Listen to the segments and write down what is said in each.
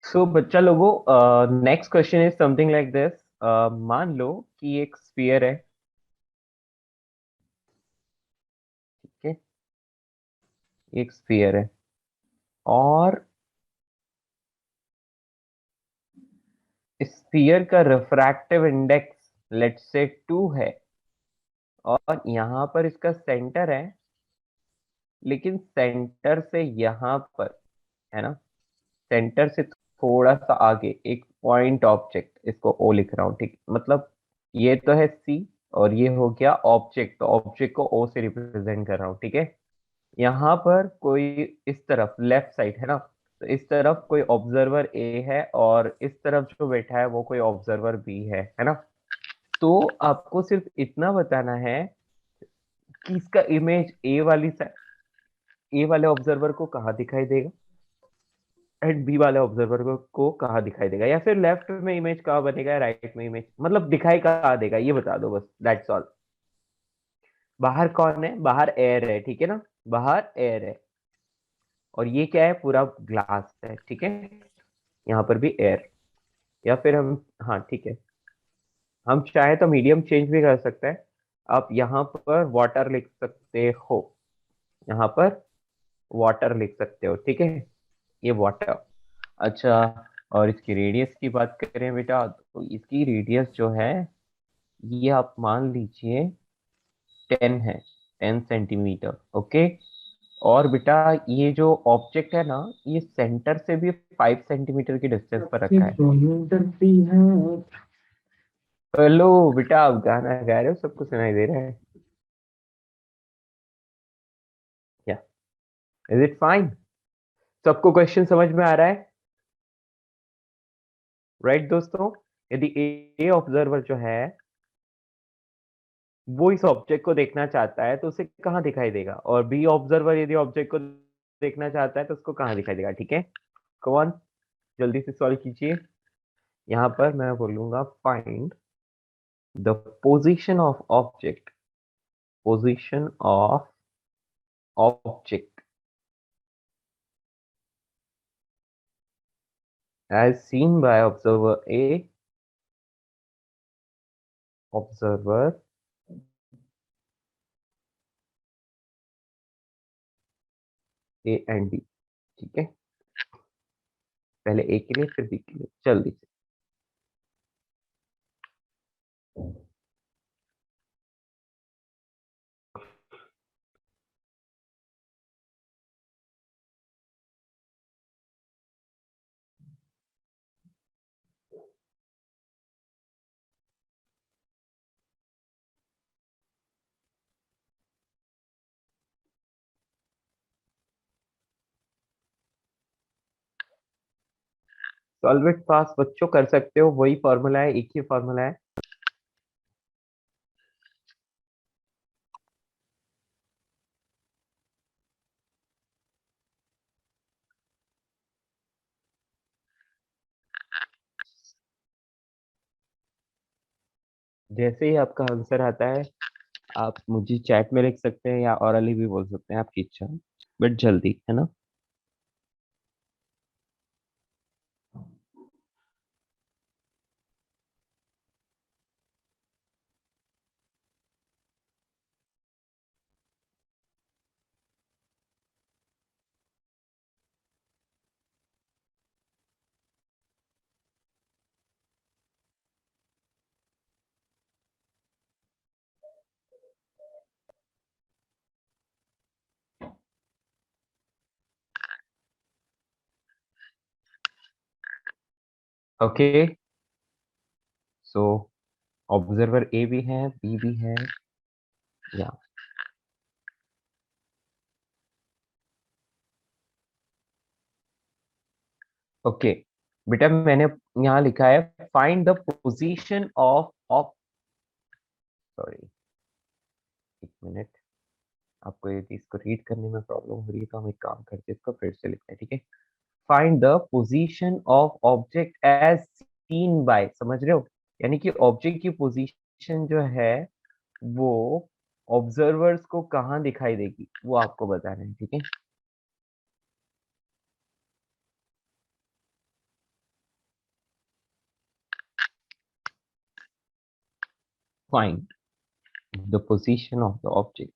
सो बच्चा लोगों, next question is something like this. मान लो कि एक स्फीयर है। ठीक है, एक स्फीयर है और स्फीयर का रिफ्रैक्टिव इंडेक्स लेट्स से 2 है। और यहाँ पर इसका सेंटर है, लेकिन सेंटर से यहाँ पर, है ना, सेंटर से थोड़ा सा आगे एक पॉइंट ऑब्जेक्ट, इसको ओ लिख रहा हूँ। ठीक, मतलब ये तो है सी और ये हो गया ऑब्जेक्ट, तो ऑब्जेक्ट को ओ से रिप्रेजेंट कर रहा हूँ। ठीक है, यहाँ पर कोई इस तरफ लेफ्ट साइड है ना, तो इस तरफ कोई ऑब्जर्वर ए है और इस तरफ जो बैठा है वो कोई ऑब्जर्वर बी है ना। तो आपको सिर्फ इतना बताना है कि इसका इमेज ए वाली साइड, ए वाले ऑब्जर्वर को कहाँ दिखाई देगा एंड बी वाले ऑब्जर्वर को कहाँ दिखाई देगा, या फिर लेफ्ट में इमेज कहाँ बनेगा, राइट में इमेज, मतलब दिखाई कहाँ देगा, ये बता दो बस, दैट्स ऑल। बाहर कौन है? बाहर एयर है, ठीक है ना, बाहर एयर है और ये क्या है, पूरा ग्लास है। ठीक है, यहाँ पर भी एयर, या फिर हम, हाँ ठीक है, हम चाहे तो मीडियम चेंज भी कर सकते हैं। आप यहाँ पर वाटर लिख सकते हो, यहाँ पर वाटर लिख सकते हो। ठीक है, ये वाटर। अच्छा, और इसकी रेडियस की बात करें बेटा, तो इसकी रेडियस जो है ये आप मान लीजिए 10 है, 10 सेंटीमीटर। ओके, और बेटा ये जो ऑब्जेक्ट है ना, ये सेंटर से भी 5 सेंटीमीटर की डिस्टेंस पर ये रखा है। दोनों डरती है। हेलो बेटा, आप गाना गा रहे हो, सबको सुनाई दे रहा है क्या? Is it fine? सबको क्वेश्चन समझ में आ रहा है? राइट दोस्तों, यदि ए ऑब्जर्वर जो है वो इस ऑब्जेक्ट को देखना चाहता है तो उसे कहाँ दिखाई देगा, और बी ऑब्जर्वर यदि ऑब्जेक्ट को देखना चाहता है तो उसको कहाँ दिखाई देगा। ठीक है, कौन जल्दी से सॉल्व कीजिए। यहाँ पर मैं बोलूंगा find the position of object, position of object as seen by observer A, observer A and B। ठीक है, पहले ए के लिए फिर बी के लिए, जल्दी से। सॉल्व इट फास्ट बच्चों, कर सकते हो, वही फॉर्मूला है, एक ही फॉर्मूला है। जैसे ही आपका आंसर आता है आप मुझे चैट में लिख सकते हैं या ऑरली भी बोल सकते हैं, आपकी इच्छा, बट जल्दी, है ना। ओके, सो ऑब्जर्वर ए भी है, बी भी है, या ओके बेटा, मैंने यहाँ लिखा है find the position of sorry, एक मिनट, आपको यदि इसको रीड करने में प्रॉब्लम हो रही है तो हम एक काम करते हैं, इसको फिर से लिखते हैं। ठीक है, find the position of object as seen by, समझ रहे हो, यानी कि ऑब्जेक्ट की पोजीशन जो है वो ऑब्जर्वर्स को कहाँ दिखाई देगी वो आपको बताना है। ठीक है, find the position of the object.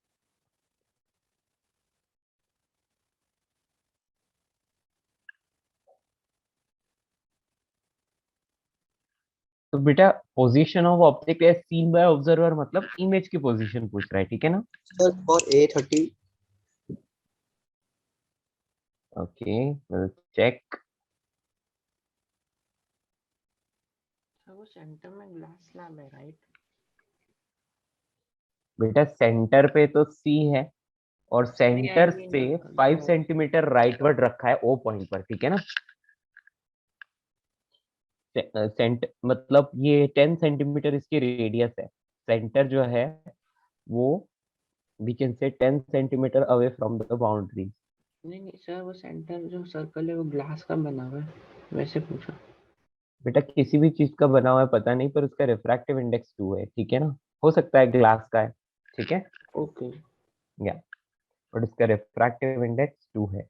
तो बेटा position of object as seen by observer मतलब इमेज की पोजीशन पूछ रहा है, ठीक है ना? Sir for A30 okay, will check. वो सेंटर में ग्लास स्लैब है राइट? बेटा सेंटर पे तो सी है और सेंटर से 5 सेंटीमीटर राइटवर्ड रखा है ओ पॉइंट पर, ठीक है ना? सेंट मतलब ये 10 सेंटीमीटर इसकी रेडियस है। सेंटर जो है वो we can say 10 centimetre away from the boundary. नहीं नहीं सर, वो सेंटर जो सर्कल है वो ग्लास का बना हुआ है, वैसे पूछा। बेटा किसी भी चीज का बना हुआ है पता नहीं, पर उसका रिफ्रैक्टिव इंडेक्स 2 है, ठीक है ना? हो सकता है ग्लास का है, ठीक है? ओके। या बट इसका रिफ्रैक्टिव इंडेक्स 2 है।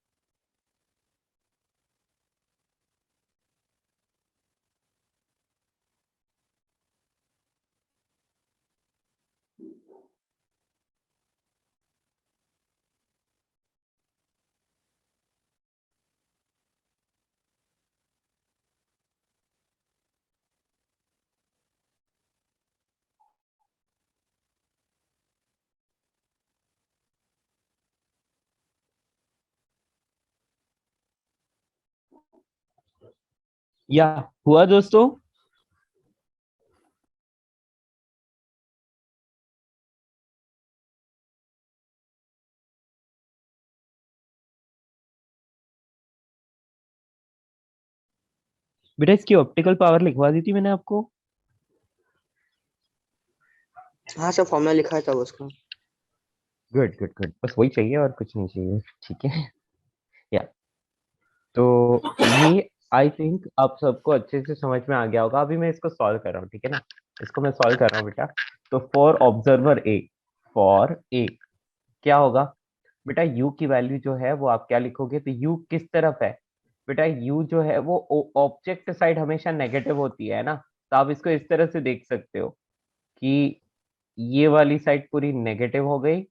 या हुआ दोस्तों? बेटा इसकी ऑप्टिकल पावर लिखवा दी थी मैंने आपको। हाँ सर फॉर्मूला लिखा है था उसका। गुड गुड गुड, बस वही चाहिए और कुछ नहीं चाहिए, ठीक है? या तो ये आई थिंक आप सबको अच्छे से समझ में आ गया होगा। अभी मैं इसको सॉल्व कर रहा हूँ, ठीक है ना? इसको मैं सॉल्व कर रहा हूँ बेटा। तो फॉर ए क्या होगा बेटा? u की वैल्यू जो है वो आप क्या लिखोगे? तो u किस तरफ है बेटा? u जो है वो ऑब्जेक्ट साइड हमेशा नेगेटिव होती है ना, तो आप इसको इस तरह से देख सकते हो कि ये वाली साइड पूरी नेगेटिव हो गई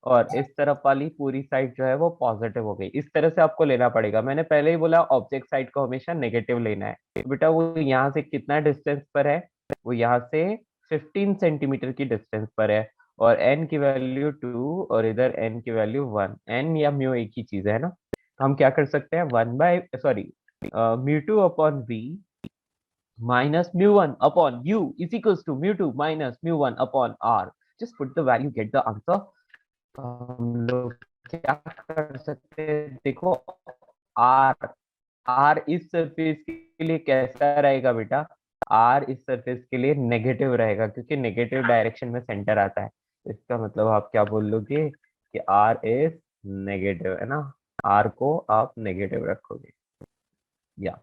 और इस तरफ वाली पूरी साइड जो है वो पॉजिटिव हो गई। इस तरह से आपको लेना पड़ेगा। मैंने पहले ही बोला ऑब्जेक्ट साइड को हमेशा नेगेटिव लेना है। तो बेटा वो यहाँ से कितना डिस्टेंस पर है? वो यहाँ से 15 सेंटीमीटर की डिस्टेंस पर है और n की वैल्यू 2 और इधर n की वैल्यू 1। n या म्यू एक ही चीज है ना, तो हम क्या कर सकते हैं? 1 by sorry mu two upon v minus mu1 upon u is equals to mu2 minus mu1 upon r. Just put the value, get the answer. हम लोग क्या कर सकते हैं? देखो r r इस सरफेस के लिए कैसा रहेगा बेटा? r इस सरफेस के लिए नेगेटिव रहेगा क्योंकि नेगेटिव डायरेक्शन में सेंटर आता है। तो इसका मतलब आप क्या बोल लोगे कि r इज नेगेटिव, है ना? r को आप नेगेटिव रखोगे। या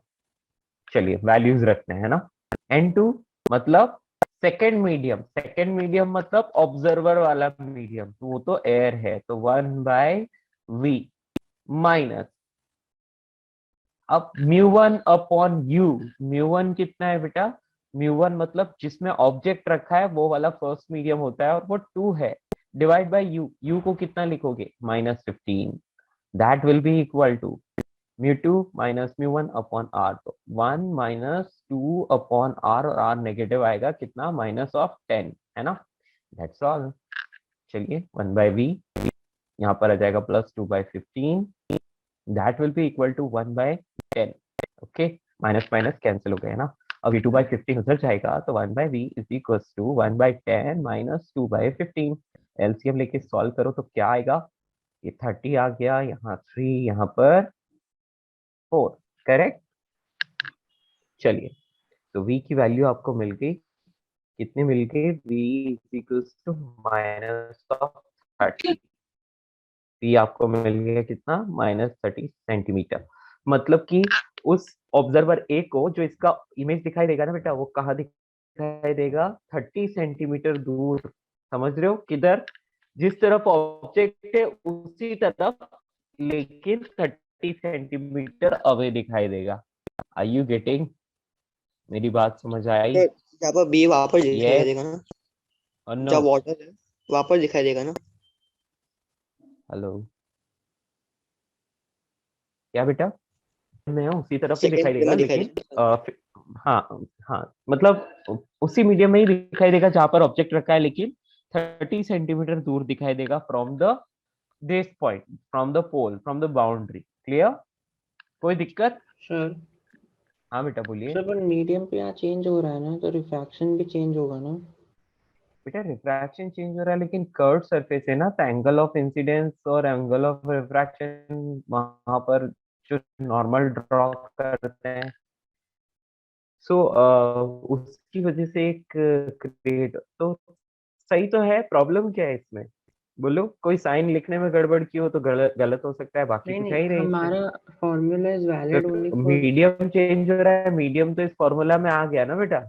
चलिए वैल्यूज रखते हैं ना। N2 मतलब सेकेंड मीडियम मतलब ऑब्जर्वर वाला मीडियम, तो वो तो एयर है, तो 1/v माइनस अब म्यू1 अपॉन यू। म्यू1 कितना है बेटा? म्यू1 मतलब जिसमें ऑब्जेक्ट रखा है वो वाला फर्स्ट मीडियम होता है और वो 2 है, डिवाइड बाय यू। यू को कितना लिखोगे? -15। That will be equal to mu2 minus mu1 upon R. तो 1 माइनस 2 अपॉन आर, और आर नेगेटिव आएगा कितना? -10, है ना? That's all. चलिए 1/v यहाँ पर आ जाएगा +2/15। That will be equal to 1/10। Okay, minus minus cancel हो गए, है ना? अब ये 2/15 उधर जाएगा तो 1/v is equal to 1/10 minus 2/15। LCM लेके सॉल्व करो तो क्या आएगा? ये 30 आ गया, यहाँ 3, यहाँ पर 4। करेक्ट। चलिए तो v की वैल्यू आपको मिल गई। कितनी मिल गई? v is equals to -30। v आपको मिल गया कितना? -30 सेंटीमीटर। मतलब कि उस ऑब्जर्वर ए को जो इसका इमेज दिखाई देगा ना बेटा, वो कहाँ दिखाई देगा? 30 सेंटीमीटर दूर। समझ रहे हो? किधर? जिस तरफ ऑब्जेक्ट है उसी तरफ, लेकिन 30 सेंटीमीटर अवे दिखाई देगा। Are you getting? मेरी बात समझ आई? यहाँ पर बी वहां पर दिखाई यस। देगा ना। और नो? जब वाटर है वापस दिखाई देगा ना? हेलो, क्या बेटा? में है उसी तरफ ही सेकंड दिखाई मीडियम देगा, में दिखाई लेकिन देगा। हाँ हाँ, मतलब उसी मीडियम में ही दिखाई देगा जहां पर ऑब्जेक्ट रखा है, लेकिन 30 सेंटीमीटर दूर दिखाई देगा from the this point, from the pole, from the boundary. Clear? कोई दिक्कत? सर हाँ बेटा बोलिए। सर पर मीडियम पे यहाँ चेंज हो रहा है ना, तो रिफ्रैक्शन भी चेंज होगा ना? बेटा रिफ्रैक्शन चेंज हो रहा है, लेकिन कर्व सरफेस है ना, तो एंगल ऑफ इंसिडेंस और एंगल ऑफ रिफ्रैक्शन वहां पर जो नॉर्मल ड्रॉ करते हैं, सो उसकी वजह से एक क्रिएट तो सही तो है। प्रॉब्लम क्या है इसमें? बोलो, कोई साइन लिखने में गड़बड़ की हो तो गलत गलत हो सकता है, बाकी नहीं कुछ नहीं, है ही नहीं इसमें। हमारा फॉर्मूला इज वैलिड ओनली तो फॉर। मीडियम चेंज हो रहा है, मीडियम तो इस फॉर्मूला में आ गया ना बेटा।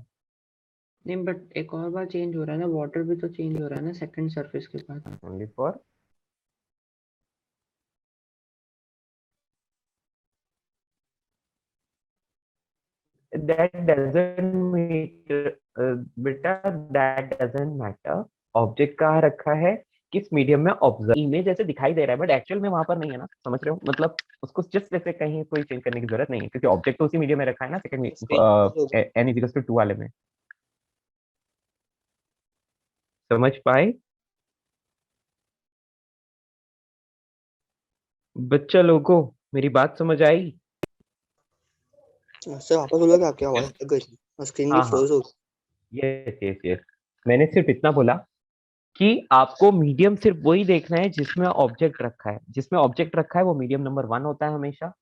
नहीं बट एक और बार चेंज हो रहा है ना, वाटर भी तो चेंज हो रहा है ना सेकंड सरफेस के बाद। Only for that doesn't matter बेटा, दैट डजंट मैटर। ऑब्जेक्ट कहाँ रखा है, किस मीडियम में? ऑब्जर्व इमेज ऐसे दिखाई दे रहा है, बट एक्चुअल में वहां पर नहीं है ना, समझ रहे हो? मतलब उसको जस्ट ऐसे कहीं कोई चेंज करने की जरूरत नहीं है, क्योंकि ऑब्जेक्ट तो उसी मीडियम में रखा है ना, स्क्रीन होगा। सेकंड n इक्वल्स टू 2 वाले में। समझ पाए बच्चा लोगों? मेरी बात समझ आई? सर वापस बोलो कि आपकी आवाज अटक गई थी और स्क्रीन भी हाँ हाँ, फ्रोज हो गई। Yes yes yes. मैंने सिर्फ इतना बोला कि आपको मीडियम सिर्फ वही देखना है जिसमें ऑब्जेक्ट रखा है। जिसमें ऑब्जेक्ट रखा है वो मीडियम नंबर 1 होता है हमेशा,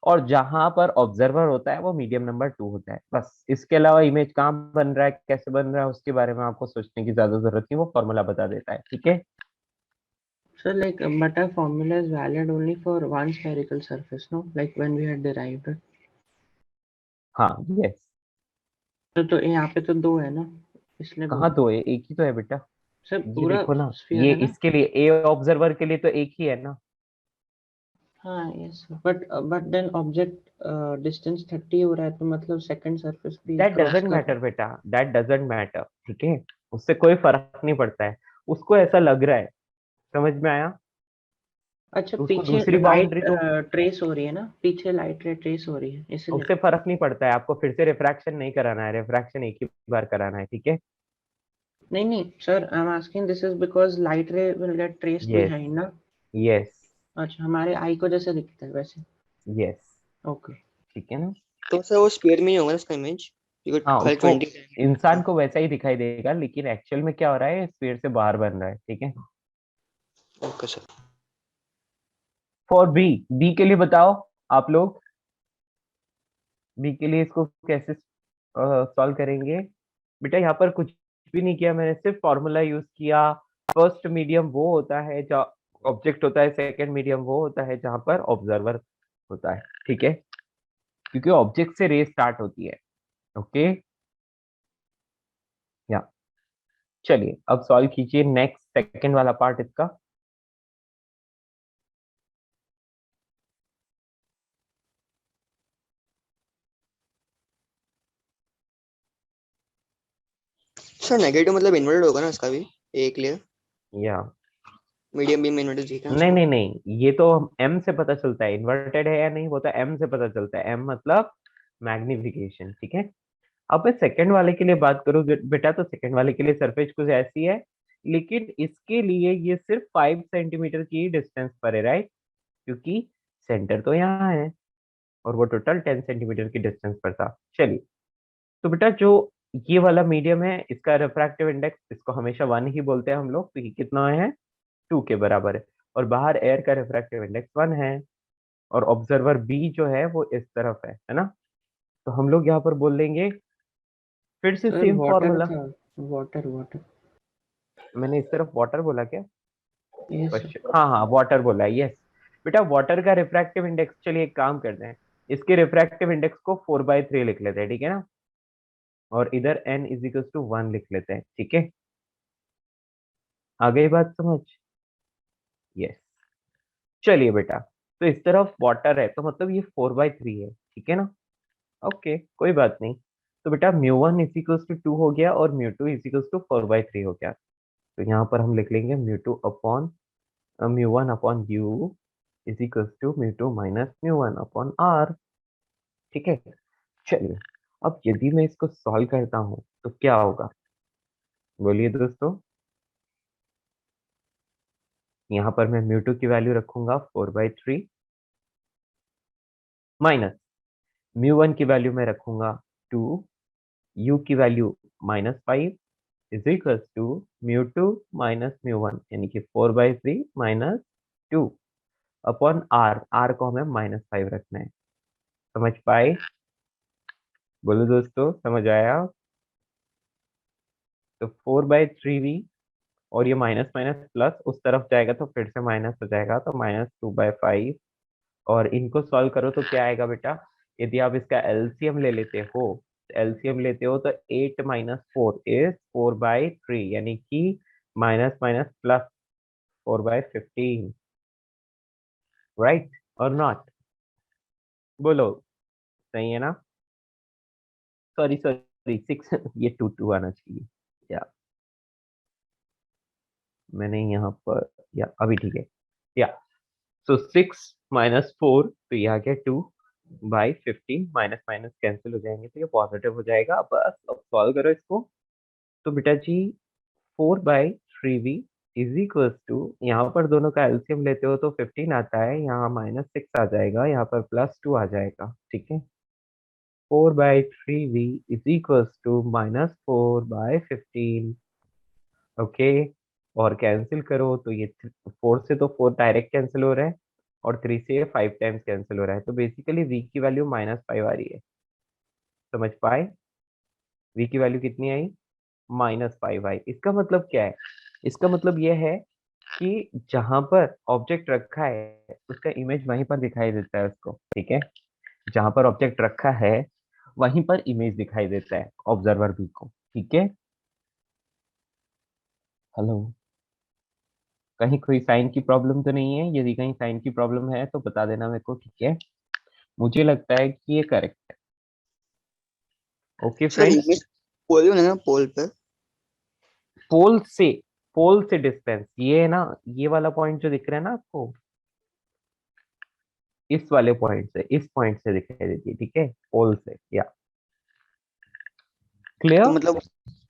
और जहां पर ऑब्जर्वर होता है वो मीडियम नंबर 2 होता है। बस इसके अलावा इमेज कहाँ बन रहा है, कैसे बन रहा है, उसके बारे में आपको सोचने की ज्यादा जरूरत नहीं, वो फॉर्मूला बता देता है। ठीक है? Sir like but our formula is valid only for one spherical surface, no, like when we had derived it. हाँ यस। तो यहाँ पे तो दो है ना, इसलिए बोल कहाँ रहा हूँ। दो है? एक ही तो है बेटा। सर ये पूरा देखो ना, स्फीयर ये है ना? इसके लिए ए ऑब्जर्वर के लिए तो एक ही है ना। हाँ yes, but then object distance 30 हो रहा है, तो मतलब सेकंड सरफेस भी दैट क्रॉस डजेंट कर रहा मैटर बेटा, दैट डजेंट मैटर। ठीक है? उससे कोई फर्क नहीं पड़ता है, उसको ऐसा लग रहा है। समझ में आया? है। अच्छा तो उसको पीछे दूसरी लाइट बाउंड्री तो ट्रेस हो रही है ना, पीछे लाइट रे ट्रेस हो रही है इसलिए। उससे फर्क नहीं पड़ता है, आपको फिर से रिफ्रैक्शन नहीं कराना है, रिफ्रैक्शन एक ही बार कराना है। ठीक है? नहीं नहीं sir, I am asking this is because light रे will get traced yes behind ना। यस अच्छा, हमारे आई को जैसे दिखता है वैसे। यस। ओके। ठीक है ना? तो सर वो स्क्वायर में ही होगा ना इसका इमेज, हाँ, क्योंकि खाली उसको 20 इंसान को वैसा ही दिखाई देगा, लेकिन एक्चुअल में क्या हो रहा है, स्फीयर से बाहर बन रहा है। ठीक है? Okay sir. For B, B के लिए बताओ आप लोग, बी के लिए इसको कैसे सॉल्व करेंगे? बेटा यहाँ पर कुछ भी नहीं किया मैंने, सिर्फ फॉर्मूला यूज किया। फर्स्ट मीडियम वो होता है जहाँ ऑब्जेक्ट होता है, सेकंड मीडियम वो होता है जहां पर ऑब्जर्वर होता है। ठीक है? क्योंकि ऑब्जेक्ट से रे स्टार्ट होती है। ओके? या चलिए अब सॉल्व कीजिए नेक्स्ट सेकंड वाला पार्ट इसका। सर नेगेटिव मतलब इन्वर्टेड होगा ना इसका भी, एक लेयर या मीडियम बीम में इन्वर्टेड दिखा है नहीं उसका। नहीं नहीं, ये तो एम से पता चलता है इन्वर्टेड है या नहीं, वो तो एम से पता चलता है। एम मतलब मैग्निफिकेशन। ठीक है? अब मैं सेकंड वाले के लिए बात करूं बेटा, तो सेकंड वाले के लिए सरफेस कुछ ऐसी है, लेकिन इसके लिए ये सिर्फ 5 सेंटीमीटर की डिस्टेंस पर है, राइट? क्योंकि सेंटर तो यहाँ है, और वो टोटल 10 सेंटीमीटर की डिस्टेंस पर था। चलिए, तो बेटा जो ये वाला मीडियम है, इसका रिफ्रैक्टिव इंडेक्स, इसको हमेशा 1 ही बोलते हैं हम लोग, तो ये कितना है? 2 के बराबर है। और बाहर एयर का रिफ्रैक्टिव इंडेक्स 1 है, और ऑब्जर्वर बी जो है वो इस तरफ है ना? तो हम लोग यहाँ पर बोल देंगे फिर से सर सेम वाटर फॉर्मूला। था, वाटर वाटर। मैंने इस तरफ वाटर बोला क्या? Yes sir. क्वेश्चन, हाँ हाँ वाटर बोला, यस। बेटा वाटर का रिफ्रैक्टिव इंडेक्स, चलिए एक काम करते हैं, इसके रिफ्रैक्टिव इंडेक्स को 4/3 लिख लेते हैं। ठीक है ना? और इधर n इज इक्वल टू 1 लिख लेते हैं। ठीक है? आ गई बात समझ? यस। चलिए बेटा, तो इस तरफ वाटर है, तो मतलब ये 4/3 है। ठीक है ना? ओके, कोई बात नहीं। तो बेटा μ1 इज इक्वल टू 2 हो गया, और μ2 इज इक्वल टू 4/3 हो गया। तो यहाँ पर हम लिख लेंगे mu two upon mu one upon u is equal to mu two minus mu one upon r. ठीक है, चलिए अब यदि मैं इसको सॉल्व करता हूँ तो क्या होगा, बोलिए दोस्तों। यहाँ पर मैं म्यू2 की वैल्यू रखूंगा 4/3 माइनस म्यू1 की वैल्यू मैं रखूंगा 2, यू की value -5 is equal to mu two minus mu one यानी कि 4/3 माइनस 2 अपॉन आर। आर को हमें -5 रखना है। समझ पाए? बोलो दोस्तों, समझ आया? तो 4/3v और ये माइनस माइनस प्लस उस तरफ जाएगा तो फिर से माइनस हो जाएगा, तो -2/5। और इनको सॉल्व करो तो क्या आएगा बेटा, यदि आप इसका एलसीएम ले लेते हो, एलसीएम लेते हो तो 8 माइनस 4 इज 4/3 यानी कि माइनस माइनस प्लस 4/15। राइट और नॉट? बोलो, सही है ना? सॉरी सॉरी 6 ये 2 आना चाहिए। या मैंने यहाँ पर, या अभी ठीक है। या सो 6 - 4 तो ये आ गया 2/15, माइनस माइनस कैंसिल हो जाएंगे तो ये पॉजिटिव हो जाएगा। बस अब सॉल्व करो इसको। तो बेटा जी 4/3v इज इक्वल्स टू, यहाँ पर दोनों का एलसीएम लेते हो तो 15 आता है, यहाँ -6 आ जाएगा, यहाँ पर +2 आ जाएगा। ठीक है, 4/3v is equals to -4/15। Okay, और कैंसिल करो तो ये 4 से तो 4 डायरेक्ट कैंसिल हो रहा है और 3 से ये 5 टाइम्स कैंसिल हो रहा है, तो बेसिकली v की वैल्यू -5 आ रही है। समझ पाए? v की वैल्यू कितनी आई? -5 आई। इसका मतलब क्या है? इसका मतलब यह है कि जहां पर ऑब्जेक्ट रखा है उसका इमेज वहीं पर दिखाई देता है उसको। ठीक है, जहां पर ऑब्जेक्ट रखा है वहीं पर इमेज दिखाई देता है ऑब्जर्वर भी को। ठीक है, हेलो, कहीं कोई साइन की प्रॉब्लम तो नहीं है? यदि कहीं साइन की प्रॉब्लम है तो बता देना मेरे को। ठीक है, मुझे लगता है कि ये करेक्ट है। ओके सर फ्रेंड्स, इमेज पोल भी ना पोल पे। पोल से, पोल से डिस्टेंस ये है ना, ये वाला पॉइंट जो दिख रहा है ना आपको, इस वाले पॉइंट से, इस पॉइंट से दिखाई देती है। ठीक है, पोल से। या तो क्लियर? मतलब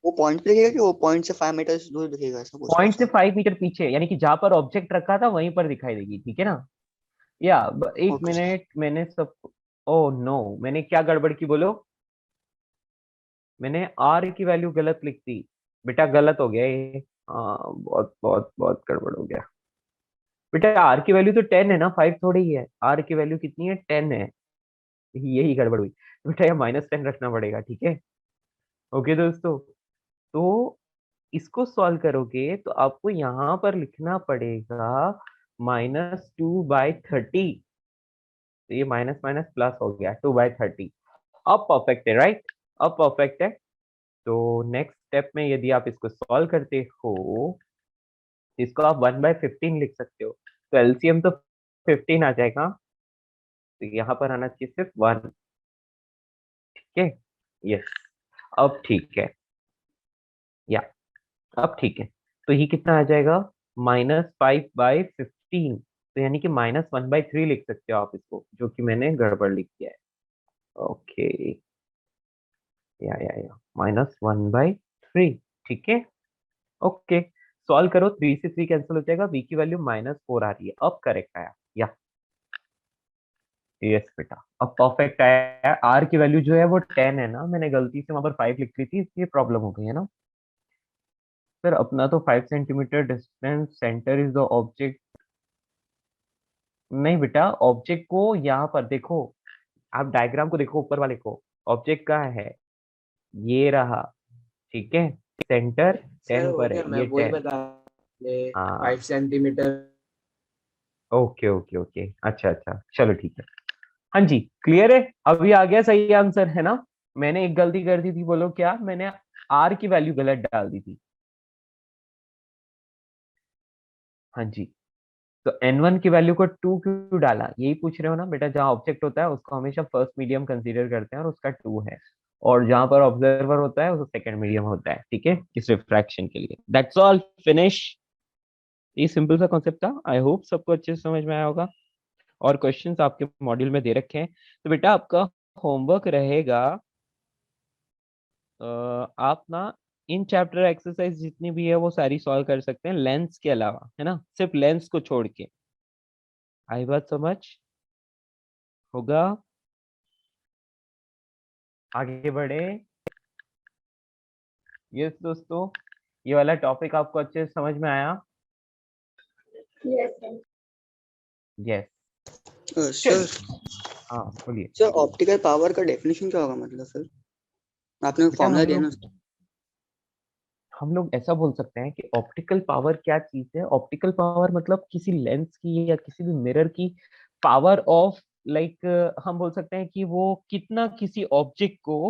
वो पॉइंट पे दिखेगा कि वो पॉइंट से 5 मीटर दूर दिखेगा, ऐसा पूछ रहा हूँ पॉइंट से सर। 5 मीटर पीछे, यानी कि जहां पर ऑब्जेक्ट रखा था वहीं पर दिखाई देगी। ठीक है ना? या एक ओके सर। मिनट, मैंने सब, ओ नो, मैंने क्या गड़बड़ की बोलो, मैंने आर की वैल्यू गलत लिख दी। बेटा गलत हो गया ये। हाँ, बहुत बहुत बहुत गड़बड़ हो गया। बेटा आर की वैल्यू तो 10 है ना, 5 थोड़ी ही है। आर की वैल्यू कितनी है? 10 है। यही गड़बड़ हुई। बेटा ये -10 रखना पड़ेगा। ठीक है, ओके दोस्तों। तो इसको सॉल्व करोगे तो आपको यहाँ पर लिखना पड़ेगा -2/30। तो ये माइनस माइनस प्लस हो गया 2/30। अब परफेक्ट है, राइट? अब परफेक्ट है। तो नेक्स्ट स्टेप में यदि आप इसको सॉल्व करते हो, इसको आप 1/15 लिख सकते हो। तो एलसीएम तो 15 आ जाएगा, तो यहाँ पर आना चाहिए सिर्फ 1। ठीक है, यस, अब ठीक है। या अब ठीक है, तो ये कितना आ जाएगा? -5/15। तो यानी कि -1/3 लिख सकते हो आप इसको, जो कि मैंने गड़बड़ लिख दिया है। ओके, या -1/3। ठीक है, ओके, सॉल्व करो। 3 से 3 कैंसिल हो जाएगा, v की वैल्यू -4 आ रही है। अब करेक्ट आया। या यस बेटा, अब परफेक्ट आया। r की वैल्यू जो है वो 10 है ना, मैंने गलती से वहां पर 5 लिख ली थी, इसलिए प्रॉब्लम हो गई है ना। सर अपना तो 5 centimetre distance, centre is the object. नहीं बेटा, ऑब्जेक्ट को यहाँ पर देखो, आप डायग्राम को देखो, ऊपर वाले को। ऑब्जेक्ट कहाँ है? ये रहा। ठीक है, सेंटर सर 10 हो पर है, गया, मैं ये वही 10। बता हाँ, 5 सेंटीमीटर। ओके ओके ओके, अच्छा अच्छा, चलो ठीक है। हाँ जी, क्लियर है? अभी आ गया सही आंसर, है ना? मैंने एक गलती कर दी थी, बोलो क्या? मैंने आर की वैल्यू गलत डाल दी थी। हाँ जी, तो n1 की वैल्यू को 2 क्यों डाला, यही पूछ रहे हो ना बेटा? जहाँ ऑब्जेक्ट होता है उसको हमेशा फर्स्ट मीडियम कंसीडर करते हैं और उसका 2 है। और जहां पर ऑब्जर्वर होता है वो सेकंड मीडियम होता है, ठीक है, इस रिफ्रैक्शन के लिए। That's all, finish. ये सिंपल सा कॉन्सेप्ट था, आई होप सबको अच्छे से समझ में आया होगा। और क्वेश्चंस आपके मॉड्यूल में दे रखे हैं, तो बेटा आपका होमवर्क रहेगा, आप ना इन चैप्टर एक्सरसाइज जितनी भी है वो सारी सॉल्व कर सकते हैं लेंस के अलावा, है ना, सिर्फ लेंस को छोड़ के। आई बात समझ? होगा? आगे बढ़े। यस दोस्तों, ये वाला टॉपिक आपको अच्छे से समझ में आया? यस। सर हाँ बोलिए। सर ऑप्टिकल पावर का डेफिनेशन क्या होगा, मतलब सर आपने बेटा फॉर्मूला दिया ना उसका? हम लोग ऐसा बोल सकते हैं कि ऑप्टिकल पावर क्या चीज है। ऑप्टिकल पावर मतलब किसी लेंस की या किसी भी मिरर की पावर ऑफ, लाइक हम बोल सकते हैं कि वो कितना किसी ऑब्जेक्ट को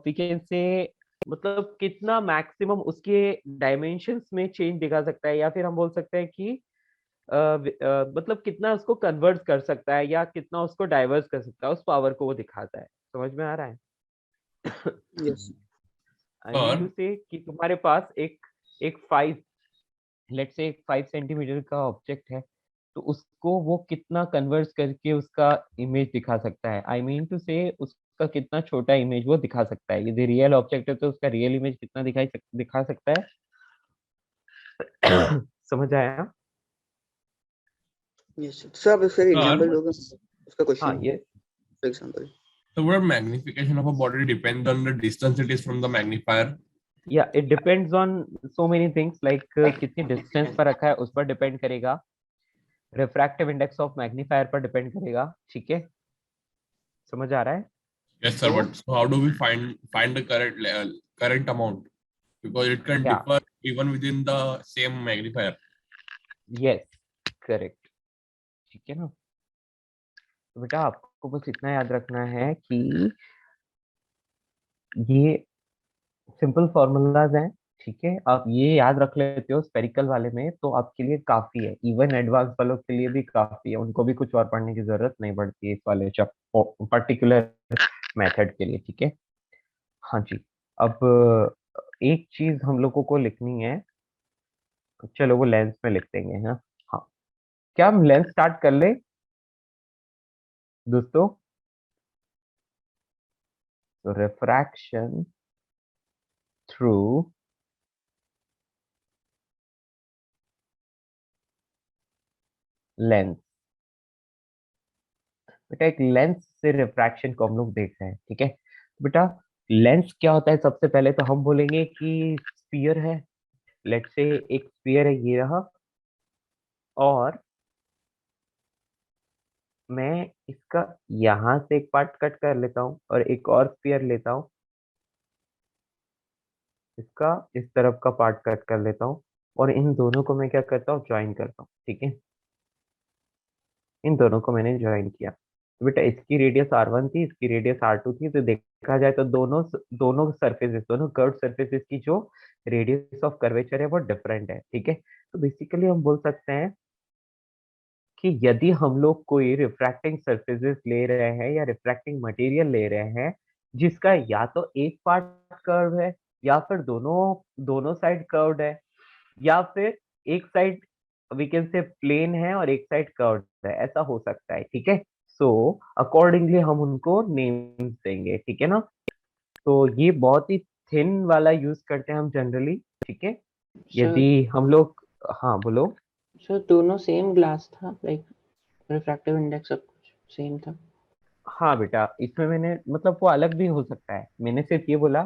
वी कैन से, मतलब कितना मैक्सिमम उसके डायमेंशंस में चेंज दिखा सकता है, या फिर हम बोल सकते हैं कि मतलब कितना उसको कन्वर्ट कर सकता है या कितना उसको डाइवर्स कर सकता है, उस पावर को वो दिखाता है। समझ में आ रहा है? Yes I mean to sir से कि तुम्हारे पास एक एक 5, लेट्स से 5 सेंटीमीटर का ऑब्जेक्ट है, तो उसको वो कितना कन्वर्ट करके उसका इमेज दिखा सकता है। आई मीन टू से उसका कितना छोटा इमेज वो दिखा सकता है। यदि रियल ऑब्जेक्ट है तो उसका रियल इमेज कितना दिखा सकता है। समझ आया? यस सर, आप उसका सर एग्जांपल दोगे उसका हाँ क्वेश्चन, ये for example? the word magnification of a body depends on the distance it is from the magnifier. या it depends on so many things, like कितनी डिस्टेंस पर रखा है उस पर डिपेंड करेगा, रिफ्रैक्टिव इंडेक्स ऑफ मैग्नीफायर पर डिपेंड करेगा, ठीक है। समझ आ रहा है? Yes sir, तो but so how do we find the correct amount, because it can क्या? differ even within the same magnifier. Yes, correct, ठीक है ना। तो बेटा आपको बस इतना याद रखना है कि ये सिंपल फॉर्मूलाज हैं, ठीक है। आप ये याद रख लेते हो स्पेरिकल वाले में तो आपके लिए काफी है, इवन एडवांस वालों के लिए भी काफी है, उनको भी कुछ और पढ़ने की जरूरत नहीं पड़ती है इस वाले पर्टिकुलर मेथड के लिए, ठीक है। हाँ जी। अब एक चीज हम लोगों को लिखनी है, चलो वो लेंस में लिख देंगे, हाँ। हाँ, क्या हम लेंस स्टार्ट कर ले दोस्तों? तो रिफ्रैक्शन थ्रू लेंस, बेटा एक लेंस से रिफ्रैक्शन को हम लोग देख रहे हैं, ठीक है। तो बेटा लेंस क्या होता है, सबसे पहले तो हम बोलेंगे कि स्फीयर है। लेट्स से एक स्फीयर है, ये रहा, और मैं इसका यहां से एक पार्ट कट कर लेता हूँ और एक और स्फीयर लेता हूँ, इसका इस तरफ का पार्ट कट कर लेता हूँ, और इन दोनों को मैं क्या करता हूँ, ज्वाइन करता हूँ, ठीक है। इन दोनों को मैंने ज्वाइन किया, तो बेटा इसकी रेडियस R1 थी, इसकी रेडियस R2 थी, तो देखा जाए तो दोनों दोनों सरफेसेस, दोनों कर्व सरफेसेस की जो रेडियस ऑफ कर्वेचर है वो डिफरेंट है, ठीक है। तो बेसिकली हम बोल सकते हैं कि यदि हम लोग कोई रिफ्रैक्टिंग सरफेसेस ले रहे हैं या रिफ्रैक्टिंग मटेरियल ले रहे हैं जिसका या तो एक पार्ट कर्व है, या फिर दोनों दोनों साइड कर्व्ड है, या फिर एक side we can say plane है और एक साइड कर्व्ड है, ऐसा हो सकता है, ठीक है। सो अकॉर्डिंगली हम उनको नेम्स देंगे, ठीक है ना। तो ये बहुत ही थिन वाला यूज करते हैं हम जनरली, ठीक है। सर यदि हम लोग, हाँ बोलो। सर दोनों सेम ग्लास था, लाइक रिफ्रैक्टिव इंडेक्स सब कुछ सेम था? हाँ बेटा, इसमें मैंने मतलब वो अलग भी हो सकता है, मैंने सिर्फ ये बोला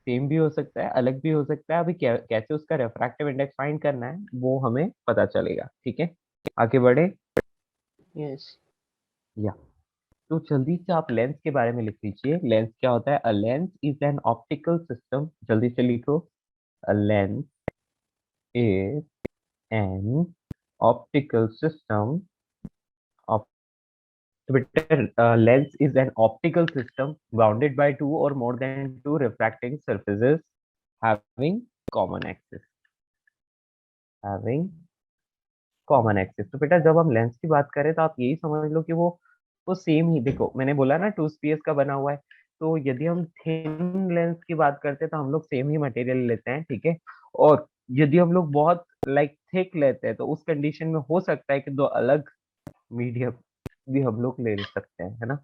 सेम भी हो सकता है अलग भी हो सकता है। अभी कैसे उसका रिफ्रैक्टिव इंडेक्स फाइंड करना है वो हमें पता चलेगा, ठीक है। आगे बढ़े। यस। या तो जल्दी से आप लेंस के बारे में लिख लीजिए। लेंस क्या होता है? A lens is an optical system, जल्दी से लिखो। A lens is an optical system of, lens is an optical system bounded by two or more than two refracting surfaces having common axis, having common axis. तो बेटा जब हम lens की बात करें तो आप यही समझ लो कि वो सेम ही, देखो मैंने बोला ना टू स्फीयर्स का बना हुआ है, तो यदि हम थिन लेंस की बात करते हैं तो हम लोग सेम ही मटेरियल लेते हैं, ठीक है। और यदि हम लोग बहुत लाइक थिक लेते हैं तो उस कंडीशन में हो सकता है कि दो अलग मीडियम भी हम लोग ले सकते हैं, है ना।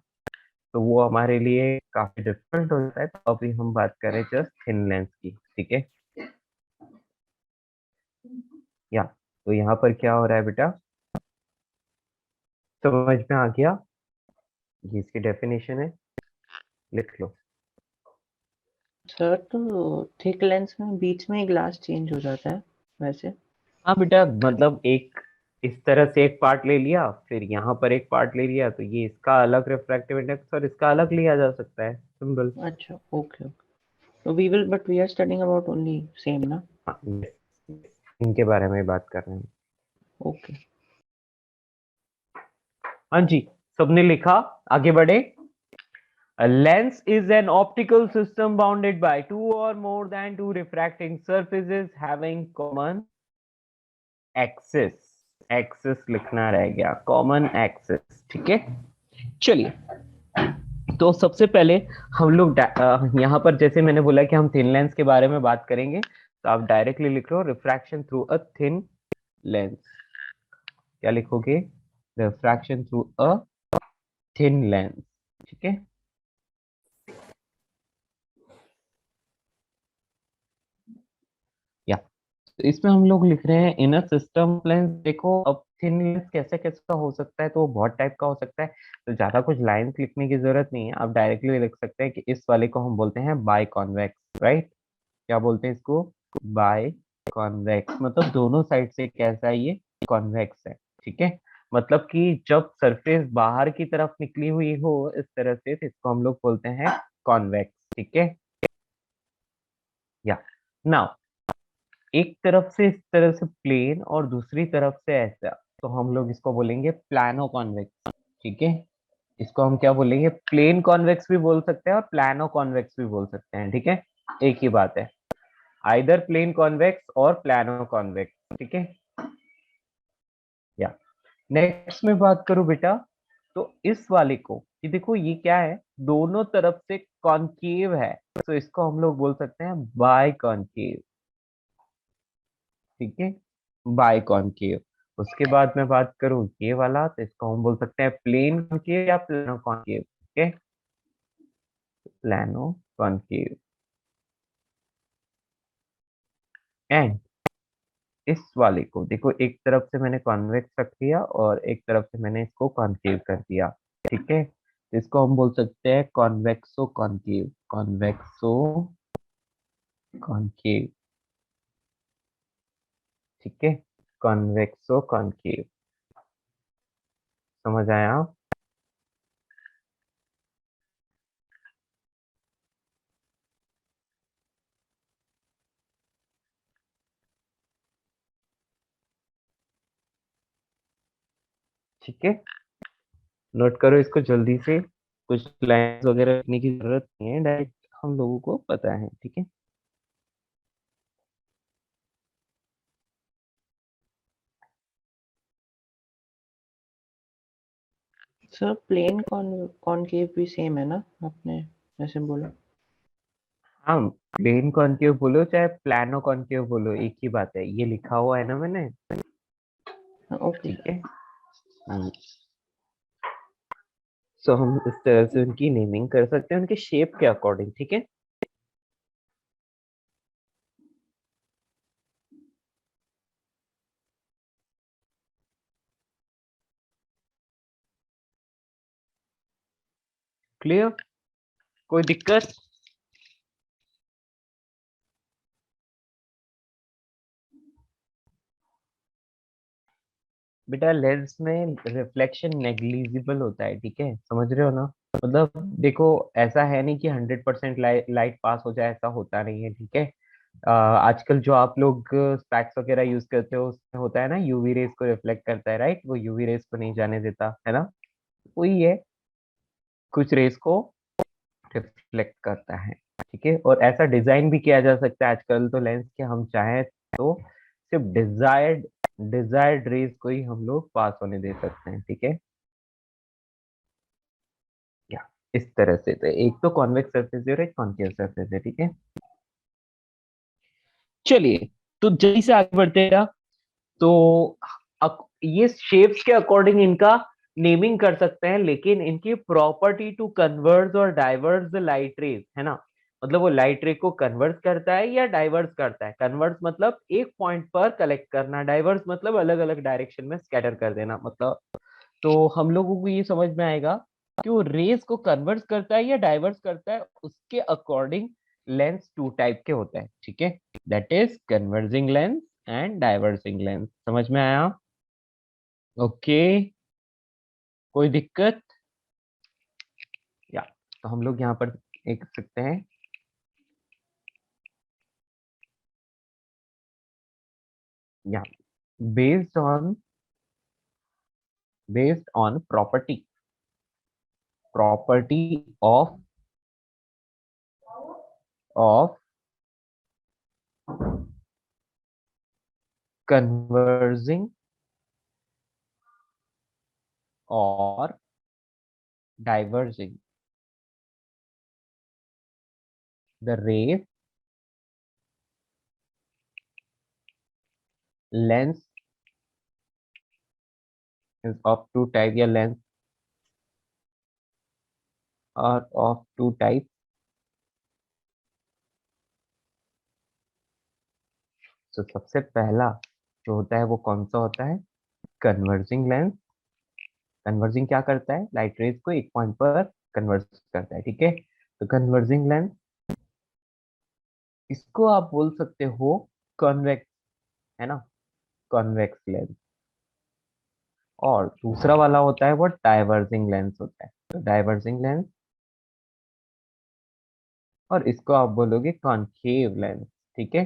तो वो हमारे लिए काफी डिफरेंट होता है। तो अभी हम बात करें जस्ट थिन लेंस की, ठीक है। या तो यहाँ पर क्या हो रहा है बेटा, समझ में आ गया? ये इसकी डेफिनेशन है, लिख लो। सर तो थिक लेंस में बीच में ही ग्लास चेंज हो जाता है वैसे? हाँ बेटा, मतलब एक इस तरह से एक पार्ट ले लिया, फिर यहाँ पर एक पार्ट ले लिया, तो ये इसका अलग रिफ्रैक्टिव इंडेक्स और इसका अलग लिया जा सकता है, सिंपल। अच्छा, ओके ओके। तो we are studying about only same ना? हाँ, इनके बारे में बात कर रहे हैं। ओके। हाँ जी, सबने लिखा, आगे बढ़े। A lens is an optical system bounded by two or more than two refracting surfaces having common axis. Axis लिखना रह गया, common axis, ठीक है। चलिए, तो सबसे पहले हम लोग यहाँ पर जैसे मैंने बोला कि हम थिन लेंस के बारे में बात करेंगे, तो आप डायरेक्टली लिख लो refraction through a thin lens. क्या लिखोगे? Refraction through a thin lens, ठीक है। या तो इसमें हम लोग लिख रहे हैं इन अ सिस्टम लेंस। देखो अब थिन लेंस कैसे कैसे का हो सकता है, तो वो बहुत टाइप का हो सकता है, तो ज्यादा कुछ लाइंस लिखने की जरूरत नहीं है, आप डायरेक्टली लिख सकते हैं कि इस वाले को हम बोलते हैं बाय कॉन्वेक्स, राइट। क्या बोलते हैं इसको? बाय कॉन्वेक्स, मतलब दोनों साइड से कैसा है, ये कॉन्वेक्स है, ठीक है। मतलब कि जब सरफेस बाहर की तरफ निकली हुई हो इस तरह से, तो इसको हम लोग बोलते हैं कॉन्वेक्स, ठीक है। या नाउ एक तरफ से इस तरह से प्लेन और दूसरी तरफ से ऐसा, तो हम लोग इसको बोलेंगे प्लानो कॉन्वेक्स, ठीक है। इसको हम क्या बोलेंगे? प्लेन कॉन्वेक्स भी बोल सकते हैं और प्लानो कॉन्वेक्स भी बोल सकते हैं, ठीक है। एक ही बात है, आइदर प्लेन कॉन्वेक्स और प्लानो कॉन्वेक्स, ठीक है। या नेक्स्ट में बात करूं बेटा, तो इस वाले को, ये देखो ये क्या है, दोनों तरफ से कॉन्केव है, तो इसको हम लोग बोल सकते हैं बाय कॉन्केव, ठीक है, बाय कॉन्केव। उसके बाद मैं बात करूं ये वाला, तो इसको हम बोल सकते हैं प्लेन कॉन्केव या प्लानो कॉन्केव, ठीक है, प्लानो कॉन्केव। एंड इस वाले को देखो, एक तरफ से मैंने कॉन्वेक्स रख दिया और एक तरफ से मैंने इसको कॉन्केव कर दिया, ठीक है। तो इसको हम बोल सकते हैं कॉन्वेक्सो कॉन्केव, कॉन्वेक्सो कॉन्केव, ठीक है, कॉन्वेक्सो कॉन्केव। समझ आया आप? ठीक है, नोट करो इसको जल्दी से, कुछ लाइन्स वगैरह लिखने की जरूरत नहीं है, डायरेक्ट हम लोगों को पता है, ठीक है। सर प्लेन कॉनकेव भी सेम है ना, आपने ऐसे बोला? हाँ, प्लेन कॉन्केव बोलो चाहे प्लानो कॉन्केव बोलो, एक ही बात है, ये लिखा हुआ है ना मैंने, ओके। ठीक है। सो हम इस तरह से उनकी नेमिंग कर सकते हैं उनके शेप के अकॉर्डिंग, ठीक है। क्लियर? कोई दिक्कत? बेटा लेंस में रिफ्लेक्शन नेग्लिजिबल होता है, ठीक है, समझ रहे हो ना। मतलब देखो, ऐसा है नहीं कि 100% लाइट पास हो जाए, ऐसा होता नहीं है, ठीक है। आजकल जो आप लोग स्पैक्स वगैरह यूज करते हो उसमें होता है ना, यूवी रेस को रिफ्लेक्ट करता है, राइट, वो यूवी रेस को नहीं जाने देता है ना, वही है, कुछ रेस को रिफ्लेक्ट करता है, ठीक है। और ऐसा डिजाइन भी किया जा सकता है आजकल तो लेंस के, हम चाहें तो सिर्फ डिजायर्ड डिजायर्ड रेस को ही हम लोग पास होने दे सकते हैं, ठीक है। या इस तरह से। तो एक तो कॉन्वेक्स सरफेस है और एक कॉनकेव सरफेस है, ठीक है। चलिए, तो जल्दी से आगे बढ़ते हैं। तो ये शेप्स के अकॉर्डिंग इनका नेमिंग कर सकते हैं, लेकिन इनकी प्रॉपर्टी टू कन्वर्ज और डाइवर्स द लाइट रेज, है ना, मतलब वो लाइट रे को कन्वर्ट करता है या डाइवर्स करता है। कन्वर्स मतलब एक पॉइंट पर कलेक्ट करना, डाइवर्स मतलब अलग अलग डायरेक्शन में स्कैटर कर देना, मतलब। तो हम लोगों को ये समझ में आएगा कि वो रेस को कन्वर्ट करता है या डाइवर्स करता है, उसके अकॉर्डिंग लेंस टू टाइप के होते हैं, ठीक है। That is converging lens and diverging lens. समझ में आया? ओके, कोई दिक्कत? या तो हम लोग यहाँ पर देख सकते हैं, या based on property of conversing or diverging the rays, lens is of two type या lens are of two types। तो सबसे पहला जो होता है वो कौन सा होता है? Converging lens. कन्वर्जिंग क्या करता है? लाइट रेज को एक पॉइंट पर कन्वर्ज करता है, ठीक है। तो कन्वर्जिंग लेंस, इसको आप बोल सकते हो कॉन्वेक्स, है ना, कॉन्वेक्स लेंस। और दूसरा वाला होता है वो डाइवर्जिंग लेंस होता है। तो डाइवर्जिंग लेंस, और इसको आप बोलोगे कॉनकेव लेंस, ठीक है।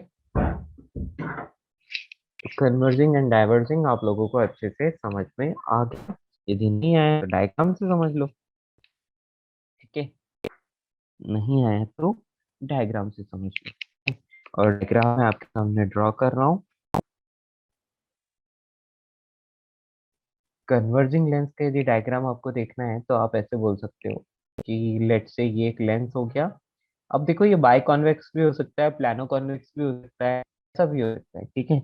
कन्वर्जिंग एंड डाइवर्जिंग आप लोगों को अच्छे से समझ में आ गया। यदि नहीं आया तो डायग्राम से समझ लो, ठीक है। नहीं आया तो डायग्राम से समझ लो। और डायग्राम मैं आपके सामने ड्रॉ कर रहा हूँ। कन्वर्जिंग लेंस का यदि डायग्राम आपको देखना है तो आप ऐसे बोल सकते हो कि लेट से ये एक लेंस हो गया। अब देखो, ये बाई कॉन्वेक्स भी हो सकता है, प्लानो कॉन्वेक्स भी हो सकता है, ऐसा भी हो सकता है, ठीक है।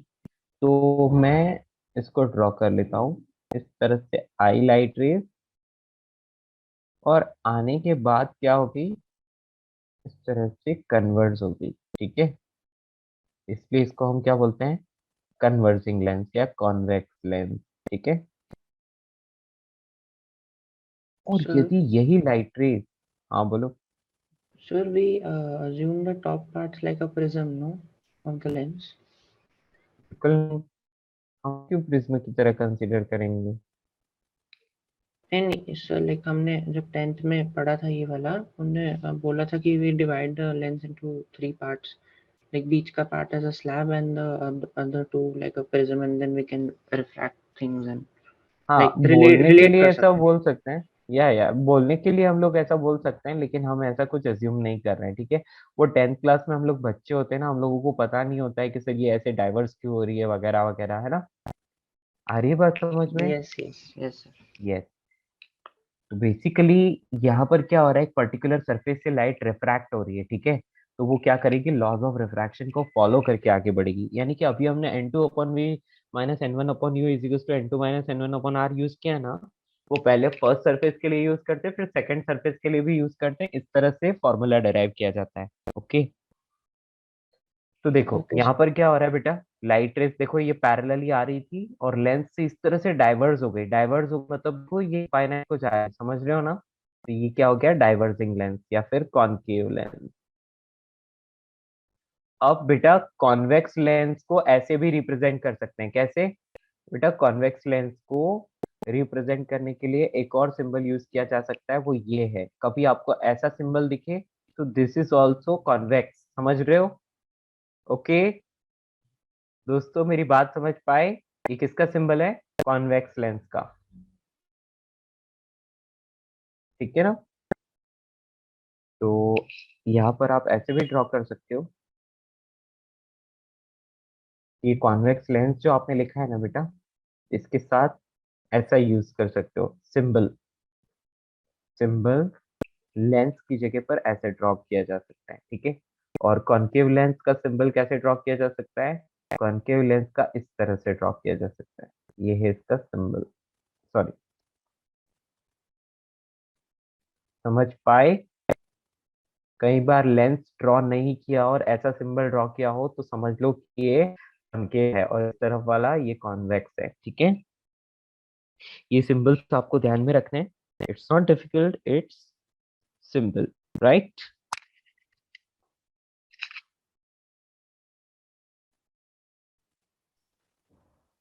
तो मैं इसको ड्रॉ कर लेता हूँ इस तरह से, आई लाइट रेज, और आने के बाद क्या होगी, इस तरह से कन्वर्ज होगी, ठीक है। इसलिए इसको हम क्या बोलते हैं? कन्वर्जिंग लेंस या कॉन्वेक्स लेंस, ठीक है। और Sir, यदि यही लाइट रेज, हाँ बोलो। sir, we assume the top parts like a prism, no, of the lens. बिल्कुल नहीं, हम क्यों प्रिज्म की तरह कंसीडर करेंगे? नहीं सर, लाइक हमने जब 10th में पढ़ा था ये वाला, हमने बोला था कि we divide the lens into 3 parts, like बीच का part as a slab and the other two like a prism, and then we can refract things and हाँ, like बोलने के relate लिए कर ऐसा सकते हैं। बोल सकते हैं, या बोलने के लिए हम लोग ऐसा बोल सकते हैं, लेकिन हम ऐसा कुछ अज्यूम नहीं कर रहे हैं, ठीक है। वो 10th क्लास में हम लोग बच्चे होते हैं ना, हम लोगों को पता नहीं होता है कि सर ये ऐसे डाइवर्स क्यों हो रही है वगैरह वगैरह, है ना। आ रही है बात समझ में? Yes, yes, yes sir. Yes. तो बेसिकली यहाँ पर क्या हो रहा है, एक पर्टिकुलर सरफेस से लाइट रिफ्रैक्ट हो रही है, ठीक है। तो वो क्या करेगी, लॉज ऑफ रिफ्रैक्शन को फॉलो करके आगे बढ़ेगी। यानी कि अभी हमने N2 upon v minus N one upon u is equal to N2 minus N one upon R use किया ना, वो पहले फर्स्ट सरफेस के लिए यूज करते हैं, फिर सेकंड सरफेस के लिए भी यूज करते हैं। इस तरह से फॉर्मूला डिराइव किया जाता है, ओके। तो देखो Okay यहाँ sir. पर क्या हो रहा है बेटा, लाइट रेस देखो ये पैरेलली आ रही थी और लेंस से इस तरह से डाइवर्स हो गई। डाइवर्स हो मतलब को ये फाइनाइट को जाए, समझ रहे हो ना। तो ये क्या हो गया, डाइवर्जिंग लेंस या फिर कॉनकेव लेंस। अब बेटा कॉन्वेक्स लेंस को ऐसे भी रिप्रेजेंट कर सकते हैं, कैसे? बेटा कॉन्वेक्स लेंस को रिप्रेजेंट करने के लिए एक और सिंबल यूज किया जा सकता है, वो ये है। कभी आपको ऐसा सिंबल दिखे तो दिस इज ऑल्सो कॉन्वेक्स, समझ रहे हो? ओके दोस्तों, मेरी बात समझ पाए? ये किसका सिंबल है? कॉन्वेक्स लेंस का, ठीक है ना। तो यहाँ पर आप ऐसे भी ड्रॉ कर सकते हो कि कॉन्वेक्स लेंस जो आपने लिखा है ना बेटा, इसके साथ ऐसा यूज कर सकते हो, सिंबल। सिंबल लेंस की जगह पर ऐसे ड्रॉ किया जा सकता है, ठीक है। और कॉनकेव लेंस का सिंबल कैसे ड्रॉ किया जा सकता है? कॉनकेव लेंस का इस तरह से ड्रॉ किया जा सकता है, ये है इसका सिंबल। सॉरी, समझ पाए? कई बार लेंस ड्रॉ नहीं किया और ऐसा सिंबल ड्रॉ किया हो तो समझ लो कि ये कॉनकेव है और इस तरफ वाला ये कॉन्वेक्स है, ठीक है। ये सिंबल्स आपको ध्यान में रखने हैं, it's not difficult, it's simple, right.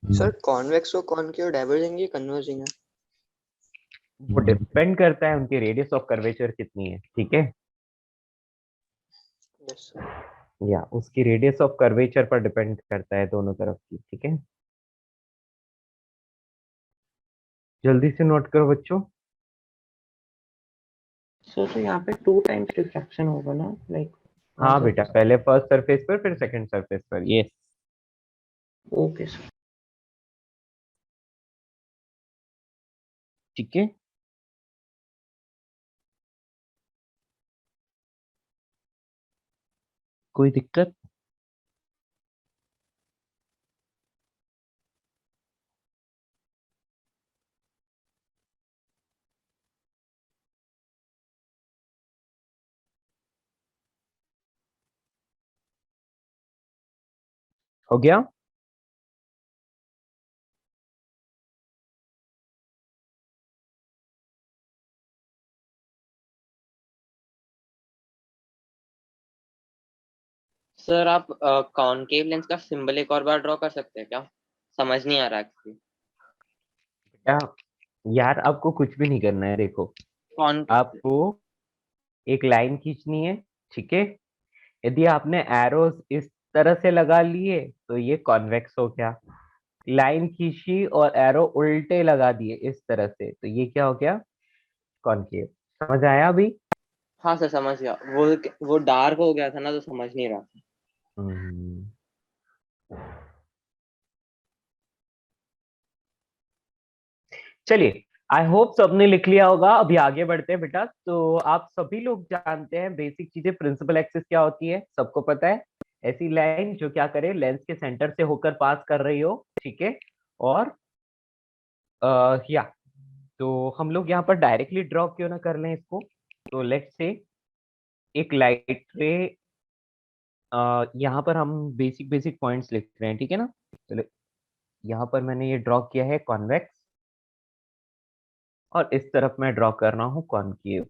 Sir convex और कॉनकेव डाइवर्जिंग है कन्वर्जिंग है? वो डिपेंड करता है उनकी रेडियस ऑफ कर्वेचर कितनी है, ठीक है। Yes sir. या उसकी रेडियस ऑफ कर्वेचर पर डिपेंड करता है दोनों तरफ की, ठीक है। जल्दी से नोट करो बच्चों। तो यहाँ पे 2 टाइम्स रिफ्रैक्शन होगा ना, लाइक? हाँ बेटा, पहले फर्स्ट सरफेस पर फिर सेकंड सरफेस पर, यस। Okay sir. ठीक है, कोई दिक्कत? हो गया? सर आप कॉनकेव लेंस का सिंबल एक और बार ड्रॉ कर सकते हैं क्या? समझ नहीं आ रहा एक्चुअली। बेटा यार, आपको कुछ भी नहीं करना है, देखो कौन? आपको एक लाइन खींचनी है, ठीक है। यदि आपने एरोस इस तरह से लगा लिए तो ये कॉन्वेक्स हो गया। लाइन खींची और एरो उल्टे लगा दिए इस तरह से तो ये क्या हो गया? कॉनकेव। समझ आया अभी? हाँ सर समझ गया, वो डार्क हो गया था ना तो समझ नहीं रहा था। हम्म, चलिए, आई होप सबने लिख लिया होगा। अभी आगे बढ़ते हैं बेटा। तो आप सभी लोग जानते हैं बेसिक चीजें, प्रिंसिपल एक्सिस क्या होती है, सबको पता है। ऐसी लाइन जो क्या करे, लेंस के सेंटर से होकर पास कर रही हो, ठीक है। और या तो हम लोग यहाँ पर डायरेक्टली ड्रॉ क्यों ना कर लें इसको। तो लेट्स से एक लाइट रे, यहाँ पर हम बेसिक बेसिक पॉइंट्स लिख रहे हैं, ठीक है ना। चलो, यहाँ पर मैंने ये ड्रॉ किया है कॉन्वेक्स और इस तरफ मैं ड्रॉ कर रहा हूँ कॉनकेव।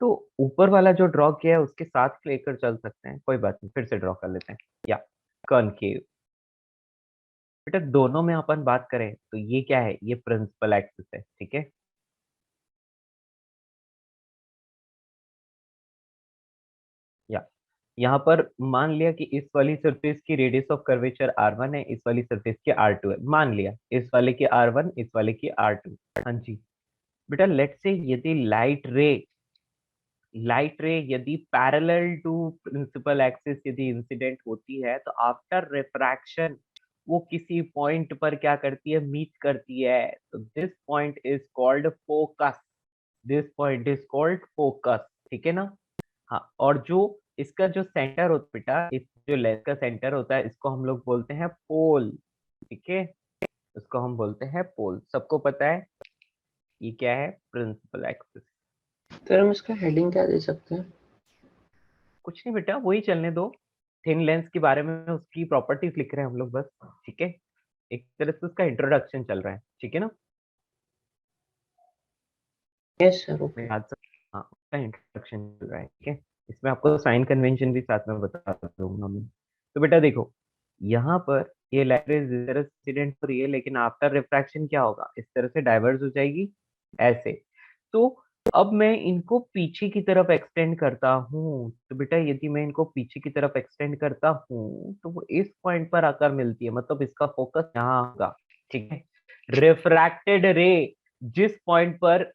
तो ऊपर वाला जो ड्रॉ किया है उसके साथ लेकर चल सकते हैं, कोई बात नहीं, फिर से ड्रॉ कर लेते हैं। या कॉनकेव। बेटा दोनों में अपन बात करें तो ये क्या है, ये प्रिंसिपल एक्सिस है, ठीक है। या यहाँ पर मान लिया कि इस वाली सरफेस की रेडियस ऑफ कर्वेचर r1 है, इस वाली सरफेस की r2 है। मान लिया इस वाले की r1, इस वाले की r2। हाँ जी बेटा, लेट्स से यदि लाइट रे यदि पैरेलल टू प्रिंसिपल एक्सिस यदि इंसिडेंट होती है तो आफ्टर रिफ्रैक्शन वो किसी पॉइंट पर क्या करती है, मीट करती है। तो this point is called focus, this point is called focus, ठीक है ना। हाँ, और जो इसका जो सेंटर होता है बेटा, इस जो लेंस का सेंटर होता है इसको हम लोग बोलते हैं पोल, ठीक है। इसको हम बोलते हैं पोल, सबको पता है। ये क्या है, प्रिंसिपल एक्सिस। सर हम इसका हेडिंग क्या दे सकते हैं? कुछ नहीं बेटा, वही चलने दो। थिन लेंस के बारे में उसकी प्रॉपर्टीज लिख रहे हैं हम लोग बस, ठीक है। एक तरह से उसका इंट्रोडक्शन चल रहा है, ठीक है ना। Yes sir, okay. याद से, हाँ उसका इंट्रोडक्शन चल रहा है, ठीक है। इसमें आपको साइन कन्वेंशन भी साथ में बता दूंगा मैं। तो बेटा देखो, यहाँ पर ये लाइट रेज इस तरह से इंसिडेंट हो रही है, लेकिन आफ्टर रिफ्रैक्शन क्या होगा, इस तरह से डाइवर्ज हो जाएगी ऐसे। तो अब मैं इनको पीछे की तरफ एक्सटेंड करता हूँ, तो बेटा यदि मैं इनको पीछे की तरफ एक्सटेंड करता हूँ तो वो इस पॉइंट पर आकर मिलती है, मतलब इसका फोकस यहाँ होगा, ठीक है। रिफ्रैक्टेड रे जिस पॉइंट पर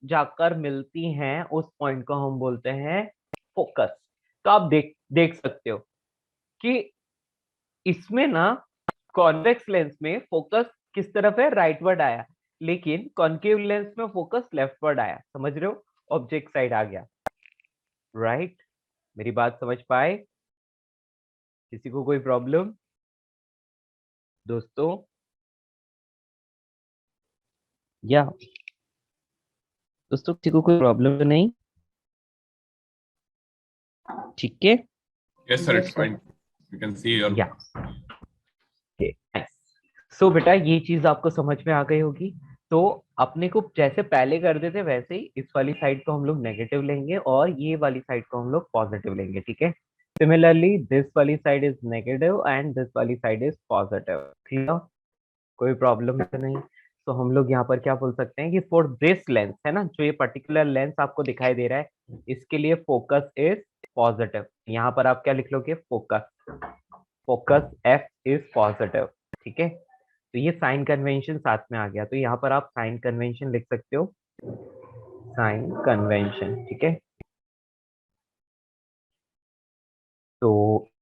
जाकर मिलती हैं उस पॉइंट को हम बोलते हैं फोकस। तो आप देख देख सकते हो कि इसमें ना कॉन्वेक्स लेंस में फोकस किस तरफ है, राइटवर्ड आया, लेकिन कॉनकेव लेंस में फोकस लेफ्टवर्ड आया, समझ रहे हो, ऑब्जेक्ट साइड आ गया। राइट? मेरी बात समझ पाए? किसी को कोई प्रॉब्लम दोस्तों? या दोस्तों किसी को कोई प्रॉब्लम तो नहीं? ठीक है, Yes, sir, Yes, it's sir. fine. You can see your. या सो बेटा ये चीज आपको समझ में आ गई होगी। तो अपने को जैसे पहले कर देते वैसे ही इस वाली साइड को हम लोग नेगेटिव लेंगे और ये वाली साइड को हम लोग पॉजिटिव लेंगे, ठीक है? सिमिलरली दिस वाली side is negative and this वाली साइड इज पॉजिटिव। क्लियर? कोई प्रॉब्लम तो नहीं? तो हम लोग यहाँ पर क्या बोल सकते हैं कि फॉर दिस लेंस, है ना, जो ये पर्टिकुलर लेंस आपको दिखाई दे रहा है, इसके लिए फोकस इज पॉजिटिव। यहाँ पर आप क्या लिख लोगे? Focus, focus F is positive, ठीक है? तो ये साइन कन्वेंशन साथ में आ गया, तो यहाँ पर आप साइन कन्वेंशन लिख सकते हो, साइन कन्वेंशन, ठीक है? तो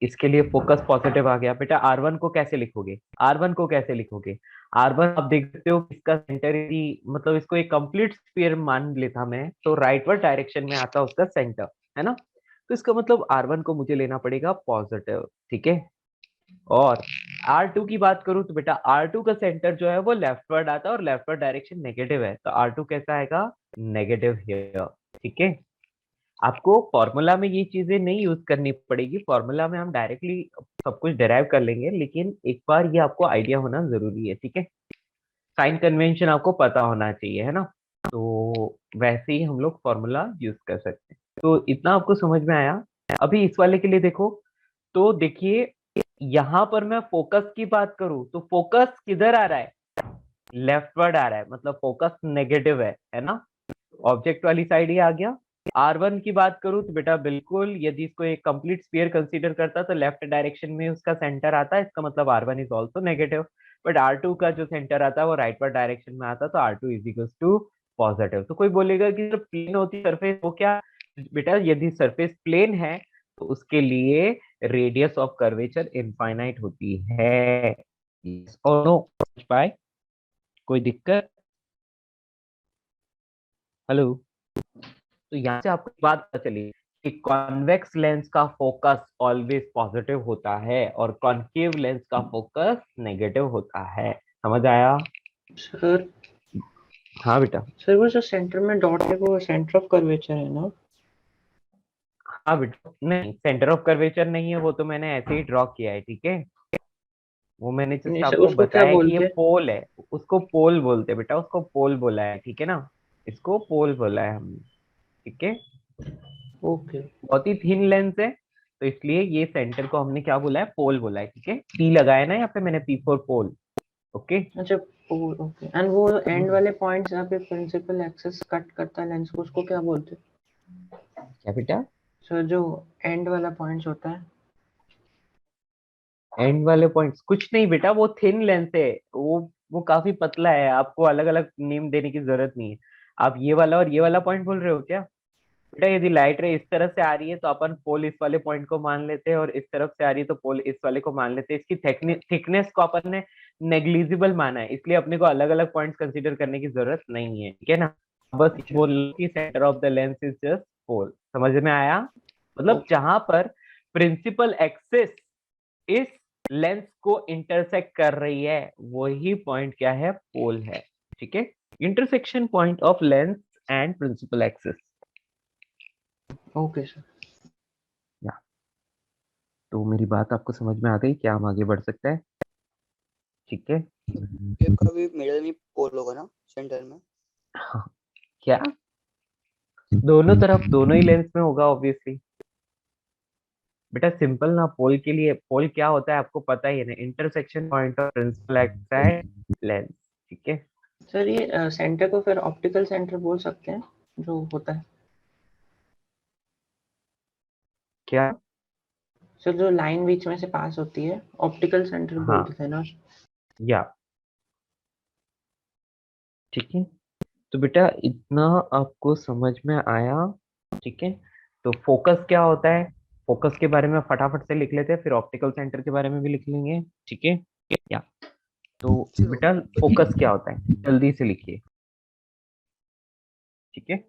इसके लिए फोकस पॉजिटिव आ गया। बेटा R1 को कैसे लिखोगे? R1 को कैसे लिखोगे? R1 आप देख सकते हो इसका सेंटर यदि मतलब इसको एक कंप्लीट स्फीयर मान लेता मैं, तो राइटवर्ड डायरेक्शन में आता उसका सेंटर, है ना? तो इसका मतलब R1 को मुझे लेना पड़ेगा पॉजिटिव, ठीक है? और R2 की बात करूं तो बेटा R2 का सेंटर जो है वो लेफ्टवर्ड आता है और लेफ्टवर्ड डायरेक्शन नेगेटिव है, तो R2 कैसा आएगा? नेगेटिव हियर, ठीक है? आपको फॉर्मूला में ये चीजें नहीं यूज करनी पड़ेगी, फॉर्मूला में हम डायरेक्टली सब कुछ डिराइव कर लेंगे, लेकिन एक बार ये आपको आइडिया होना जरूरी है, ठीक है? साइन कन्वेंशन आपको पता होना चाहिए, है ना? तो वैसे ही हम लोग फॉर्मूला यूज कर सकते हैं। तो इतना आपको समझ में आया? अभी इस वाले के लिए देखो, तो देखिए यहाँ पर मैं फोकस की बात करूं तो फोकस किधर आ रहा है? लेफ्टवर्ड आ रहा है, मतलब फोकस नेगेटिव है ना? ऑब्जेक्ट वाली साइड ही आ गया। R1 की बात करूं तो बेटा बिल्कुल यदि इसको एक कंप्लीट स्फीयर कंसीडर करता तो लेफ्ट डायरेक्शन में उसका सेंटर आता है, इसका मतलब R1 is also negative. But R2 का जो सेंटर आता है वो राइटवर्ड डायरेक्शन में आता, तो R2 is equal to positive. तो कोई बोलेगा कि जब प्लेन होती सरफेस वो क्या? बेटा यदि सरफेस प्लेन है तो उसके लिए रेडियस ऑफ कर्वेचर इनफाइनाइट होती है। Yes or no? समझ पाए? कोई दिक्कत? हेलो? तो यहाँ से आपको एक बात पता चली कि कॉन्वेक्स लेंस का फोकस ऑलवेज पॉजिटिव होता है और कॉन्केव लेंस का फोकस नेगेटिव होता है। समझ आया? सर हाँ बेटा। सर वो जो सेंटर में डॉट है वो सेंटर ऑफ कर्वेचर है ना? हाँ बेटा, नहीं सेंटर ऑफ कर्वेचर नहीं है, वो तो मैंने ऐसे ही ड्रॉ किया है, ठीक है? वो मैंने जस्ट नहीं सर, आपको उसको क्या बताया कि ये बोलते हैं? पोल है, उसको पोल बोलते हैं बेटा, उसको पोल बोला है, ठीक है ना? इसको पोल बोला है हमने, ठीक है? ओके बहुत ही थिन लेंस है, तो इसलिए ये सेंटर को हमने क्या बोला है? पोल बोला है, ठीक है? पी लगाया ना यहाँ पे मैंने, P फॉर पोल, ओके? अच्छा पोल, ओके। एंड वो एंड वाले पॉइंट्स जहाँ पे प्रिंसिपल एक्सिस कट करता है लेंस को, उसको क्या बोलते हैं? क्या बेटा? सर जो एंड वाला पॉइंट्स होता है। एंड वाले पॉइंट्स कुछ नहीं बेटा, वो थिन लेंस है, वो काफी पतला है, आपको अलग अलग नेम देने की जरूरत नहीं है। आप ये वाला और ये वाला पॉइंट बोल रहे हो क्या? बेटा यदि लाइट रे इस तरफ से आ रही है तो अपन पोल इस वाले पॉइंट को मान लेते हैं, और इस तरफ से आ रही है तो पोल इस वाले को मान लेते हैं। इसकी थिकनेस को अपन ने नेग्लिजिबल माना है, इसलिए अपने को अलग अलग पॉइंट्स कंसीडर करने की जरूरत नहीं है, ठीक है ना? बस अच्छा बोल कि centre of the lens is just pole. समझ में आया? मतलब ओके जहां पर प्रिंसिपल एक्सिस इस लेंस को इंटरसेक्ट कर रही है वही पॉइंट क्या है? पोल है, ठीक है? Intersection point of lens and principal axis. Okay sir. तो मेरी बात आपको समझ में आ गई? क्या हम आगे बढ़ सकते हैं? ठीक है? ये कभी मिडिल में पोल होगा ना, सेंटर में? हाँ, क्या दोनों तरफ दोनों ही लेंस में होगा ऑब्वियसली बेटा? सिंपल ना, पोल के लिए पोल क्या होता है आपको पता ही है ना, intersection point of principal axis lens, ठीक है? सर ये सेंटर को फिर ऑप्टिकल सेंटर बोल सकते हैं जो होता है? क्या? सर जो लाइन बीच में से पास होती है ऑप्टिकल सेंटर हाँ, बोलते थे ना? या ठीक है। तो बेटा इतना आपको समझ में आया, ठीक है? तो फोकस क्या होता है, फोकस के बारे में फटाफट से लिख लेते हैं, फिर ऑप्टिकल सेंटर के बारे में भी लिख लेंगे, ठीक है? या तो चलो। बेटा फोकस क्या होता है जल्दी से लिखिए, ठीक है?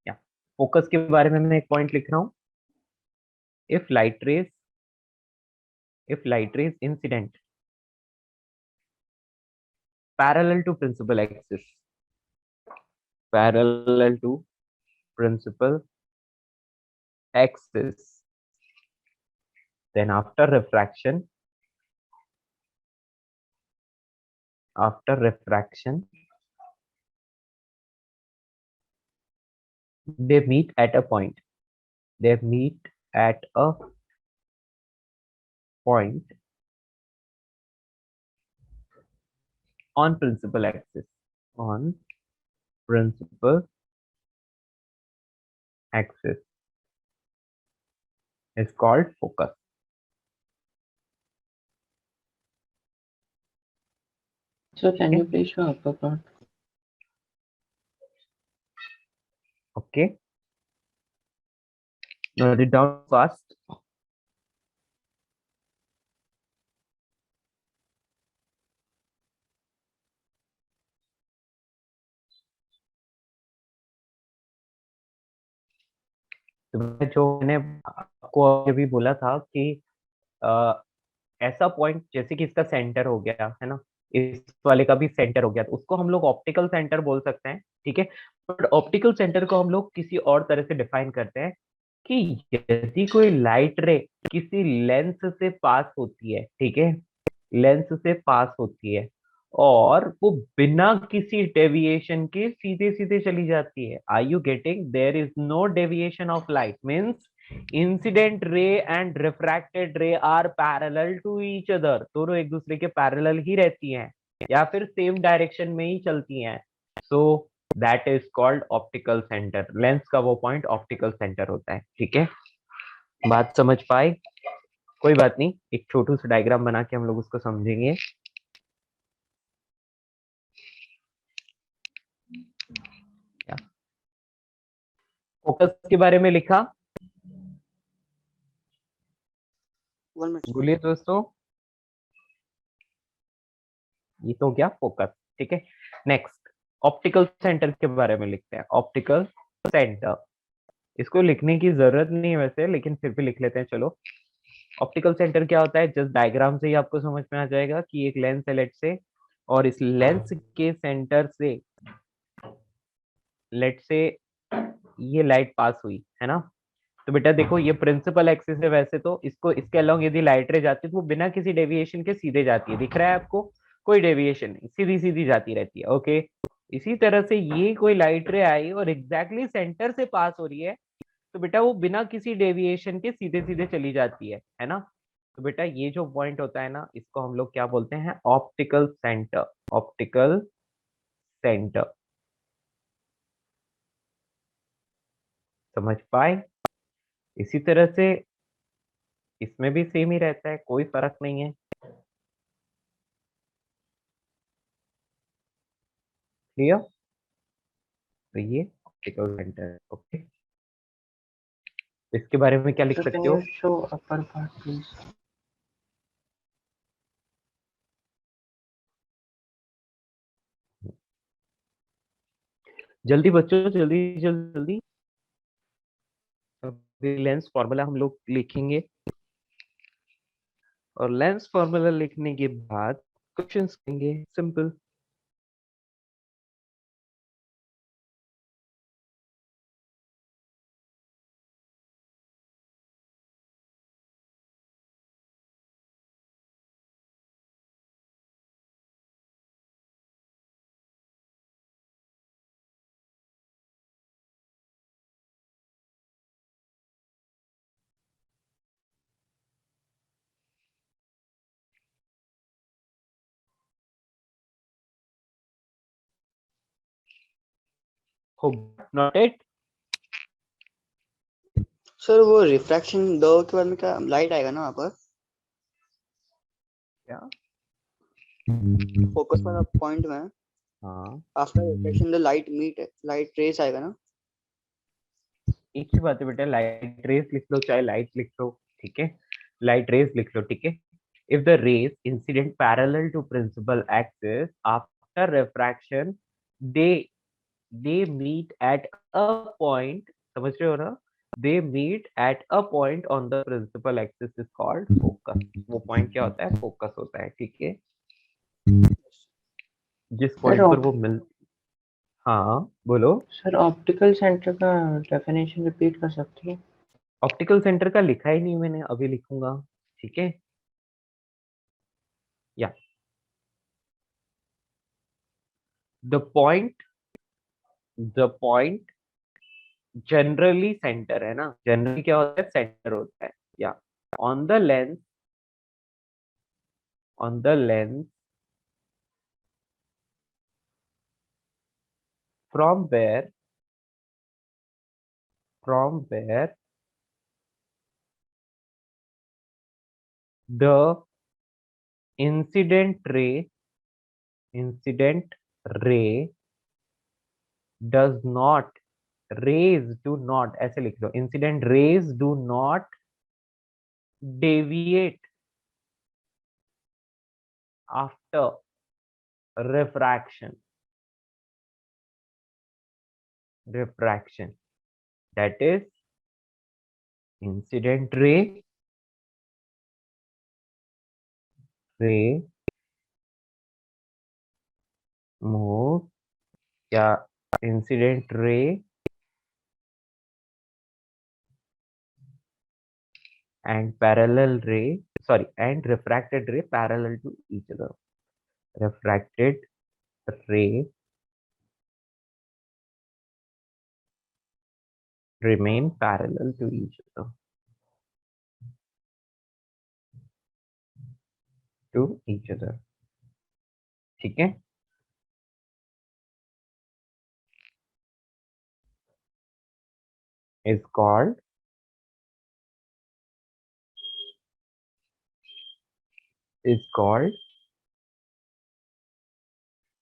या फोकस के बारे में मैं एक पॉइंट लिख रहा हूं. If light rays incident parallel to principal axis, then after refraction they meet at a point on principal axis is called focus. So can you please show upper part? Okay, note it down fast. तो जो मैंने आपको अभी बोला था कि ऐसा point जैसे कि इसका सेंटर हो गया है ना, इस वाले का भी सेंटर हो गया, तो उसको हम लोग ऑप्टिकल सेंटर बोल सकते हैं. ठीक है, बट ऑप्टिकल सेंटर को हम लोग किसी और तरह से डिफाइन करते हैं कि यदि कोई लाइट रे किसी लेंस से पास होती है, ठीक है, लेंस से पास होती है और वो बिना किसी डेविएशन के सीधे सीधे चली जाती है. Are you getting? There is no deviation of light means incident ray and refracted ray are parallel to each other. दोनों एक दूसरे के पैरेलल ही रहती हैं या फिर सेम डायरेक्शन में ही चलती हैं. So that is called optical centre. Lens का वो पॉइंट ऑप्टिकल सेंटर होता है. ठीक है, बात समझ पाए? कोई बात नहीं, एक छोटू सा डायग्राम बना के हम लोग उसको समझेंगे. फोकस के बारे में लिखा, 1 minute. बोलिए दोस्तों. ये तो क्या फोकस. ठीक है, नेक्स्ट ऑप्टिकल सेंटर के बारे में लिखते हैं. ऑप्टिकल सेंटर, इसको लिखने की जरूरत नहीं है वैसे, लेकिन फिर भी लिख लेते हैं. चलो, ऑप्टिकल सेंटर क्या होता है, जस्ट डायग्राम से ही आपको समझ में आ जाएगा कि एक लेंस है लेट से, और इस लेंस के सेंटर से लेट से ये लाइट पास हुई है ना. तो बेटा देखो, ये प्रिंसिपल एक्सिस है. वैसे तो इसको इसके अलोंग यदि लाइट रे जाती है तो वो बिना किसी डेविएशन के सीधे जाती है. दिख रहा है आपको? कोई डेविएशन नहीं, सीधी सीधी जाती रहती है. ओके, इसी तरह से ये कोई लाइट रे आई और एग्जैक्टली सेंटर से पास हो रही है, तो बेटा वो बिना किसी डेविएशन के सीधे सीधे चली जाती है ना. तो बेटा ये जो पॉइंट होता है ना, इसको हम लोग क्या बोलते हैं? Optical centre. ऑप्टिकल सेंटर, समझ पाए? इसी तरह से इसमें भी सेम ही रहता है, कोई फर्क नहीं है. क्लियर? तो ये ऑप्टिकल सेंटर है. ओके, इसके बारे में क्या लिख So can सकते हो? you show upper part please? जल्दी बच्चों, जल्दी जल्दी जल्दी. अभी लेंस फॉर्मूला हम लोग लिखेंगे और लेंस फॉर्मूला लिखने के बाद क्वेश्चंस करेंगे. सिंपल. हो नॉट इट. सर वो रिफ्रैक्शन दो के बाद में क्या लाइट आएगा ना वहाँ पर? क्या? फोकस वाला पॉइंट में हाँ, after refraction the light rays आएगा ना? एक ही बात है बेटा, लाइट रेस लिख लो चाहे लाइट लिख लो. ठीक है, लाइट रेस लिख लो. ठीक है, if the rays incident parallel to principal axis after refraction they they meet at a point समझ रहे हो ना? They meet at a point on the principal axis is called focus. वो पॉइंट क्या होता है? फोकस होता है, ठीक है। जिस सर पॉइंट पर वो मिल, हाँ बोलो। सर ऑप्टिकल सेंटर का डेफिनेशन रिपीट कर सकते हैं? ऑप्टिकल सेंटर का लिखा ही नहीं मैंने, अभी लिखूंगा, ठीक है। या द पॉइंट जनरली सेंटर है ना, जनरली क्या होता है? सेंटर होता है। या on the lens, on the lens from where, from where the incident ray, incident ray does not, rays do not, ऐसे लिख लो, incident rays do not deviate after refraction, refraction, that is incident ray move, या incident ray and parallel ray, sorry, and refracted ray parallel to each other, refracted ray remain parallel to each other, to each other, ठीक है। is called, is called,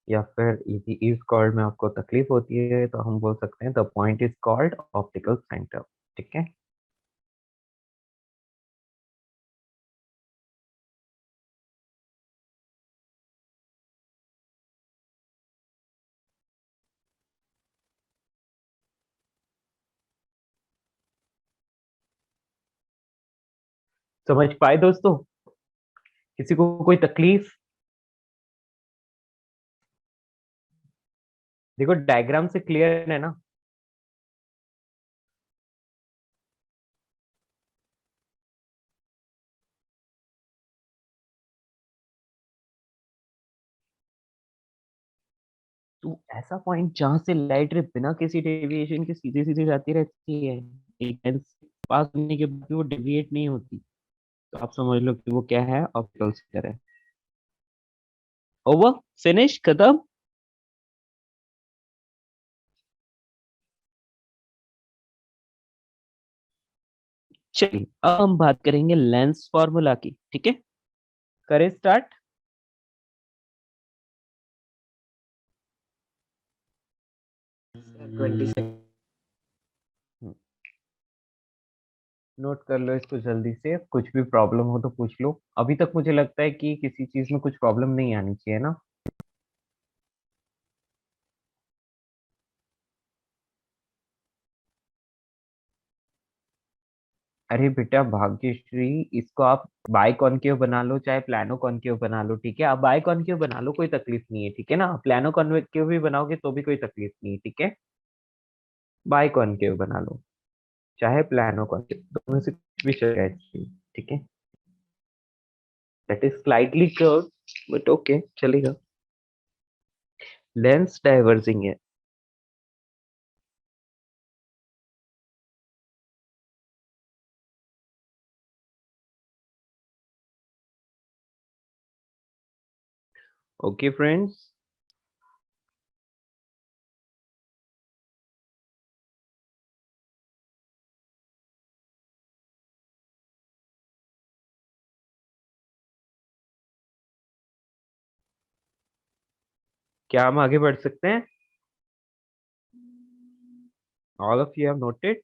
या फिर यदि is called में आपको तकलीफ होती है तो हम बोल सकते हैं the point is called optical center, ठीक है। समझ पाए दोस्तों? किसी को कोई तकलीफ? देखो डायग्राम से क्लियर है ना? तो ऐसा पॉइंट जहां से लाइट रे बिना किसी डेविएशन के सीधे सीधे जाती रहती है, एक लेंस पास होने के बाद भी वो डेविएट नहीं होती, तो आप समझ लो कि वो क्या है? ऑप्टिकल सेंटर है। ओवर, फिनिश, खत्म। चलिए अब हम बात करेंगे लेंस फॉर्मूला की, ठीक है। करें स्टार्ट। नोट कर लो इसको जल्दी से, कुछ भी प्रॉब्लम हो तो पूछ लो। अभी तक मुझे लगता है कि किसी चीज में कुछ प्रॉब्लम नहीं आनी चाहिए ना। अरे बेटा भाग्यश्री, इसको आप बाय कॉन्केव बना लो चाहे प्लानो कॉन्केव बना लो, ठीक है। आप बाय कॉन्केव बना लो, कोई तकलीफ नहीं है, ठीक है ना। प्लानो कॉन्केव भी बनाओगे तो भी कोई तकलीफ नहीं है, ठीक है। बाय कॉन्केव बना लो चाहे प्लानो कॉन्केव, दोनों से कुछ भी चलेगा, ठीक है। That is slightly curve, but okay चलेगा। लेंस डाइवर्जिंग है, ओके फ्रेंड्स। क्या हम आगे बढ़ सकते हैं? All of you have noted?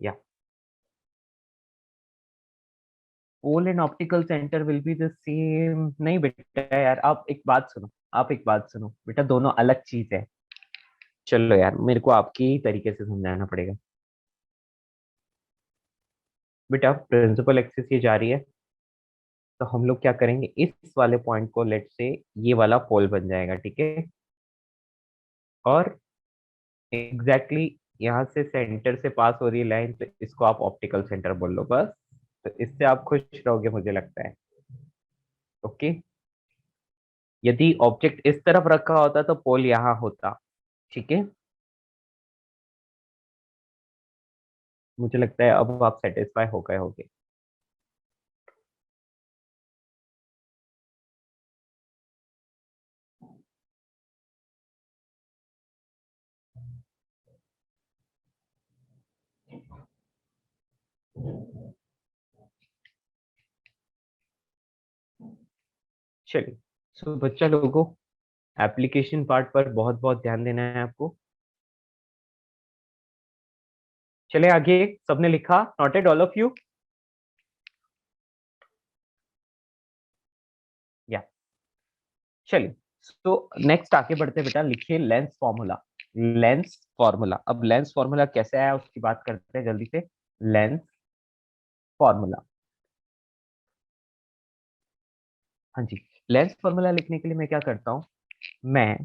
या pole and optical centre will be the same. नहीं बेटा यार, आप एक बात सुनो, आप एक बात सुनो बेटा, दोनों अलग चीज है। चलो यार, मेरे को आपके ही तरीके से समझाना पड़ेगा। बेटा प्रिंसिपल एक्सिस ये जा रही है, तो हम लोग क्या करेंगे, इस वाले पॉइंट को लेट से ये वाला पोल बन जाएगा, ठीक है। और एग्जैक्टली यहाँ से सेंटर से पास हो रही है लाइन, तो इसको आप ऑप्टिकल सेंटर बोल लो बस। तो इससे आप खुश रहोगे मुझे लगता है। ओके, यदि ऑब्जेक्ट इस तरफ रखा होता तो पोल यहाँ होता, ठीक है। मुझे लगता है अब आप सेटिस्फाई हो गए होगे। चलिए, सो बच्चा लोगों, एप्लीकेशन पार्ट पर बहुत बहुत ध्यान देना है आपको। चले आगे, सबने लिखा, नोटेड ऑल ऑफ यू? या चलिए, तो नेक्स्ट आगे बढ़ते बेटा, लिखिए लेंस फॉर्मूला। लेंस फॉर्मूला, अब लेंस फॉर्मूला कैसे आया उसकी बात करते हैं जल्दी से। लेंस फॉर्मूला, हाँ जी। लेंस फॉर्मूला लिखने के लिए मैं क्या करता हूँ, मैं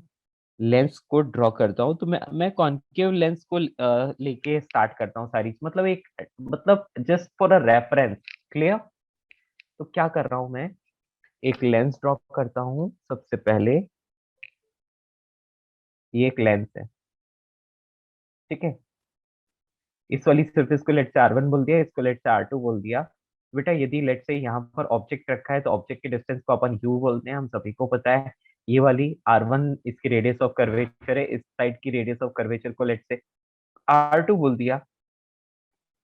लेंस को ड्रॉ करता हूँ। तो मैं कॉन्केव लेंस को लेके स्टार्ट करता हूँ सारी, मतलब एक, मतलब just for a reference, clear. तो क्या कर रहा हूँ मैं, एक लेंस ड्रॉ करता हूँ सबसे पहले। ये एक लेंस है, ठीक है। इस वाली सरफेस को लेट से R1 बोल दिया, इसको लेट से R2 बोल दिया। बेटा यदि लेट से यहाँ पर ऑब्जेक्ट रखा है तो ऑब्जेक्ट के डिस्टेंस को अपन U बोलते हैं, हम सभी को पता है। ये वाली R1 इसकी रेडियस ऑफ कर्वेचर है, इस साइड की रेडियस ऑफ कर्वेचर को लेट से R2 बोल दिया।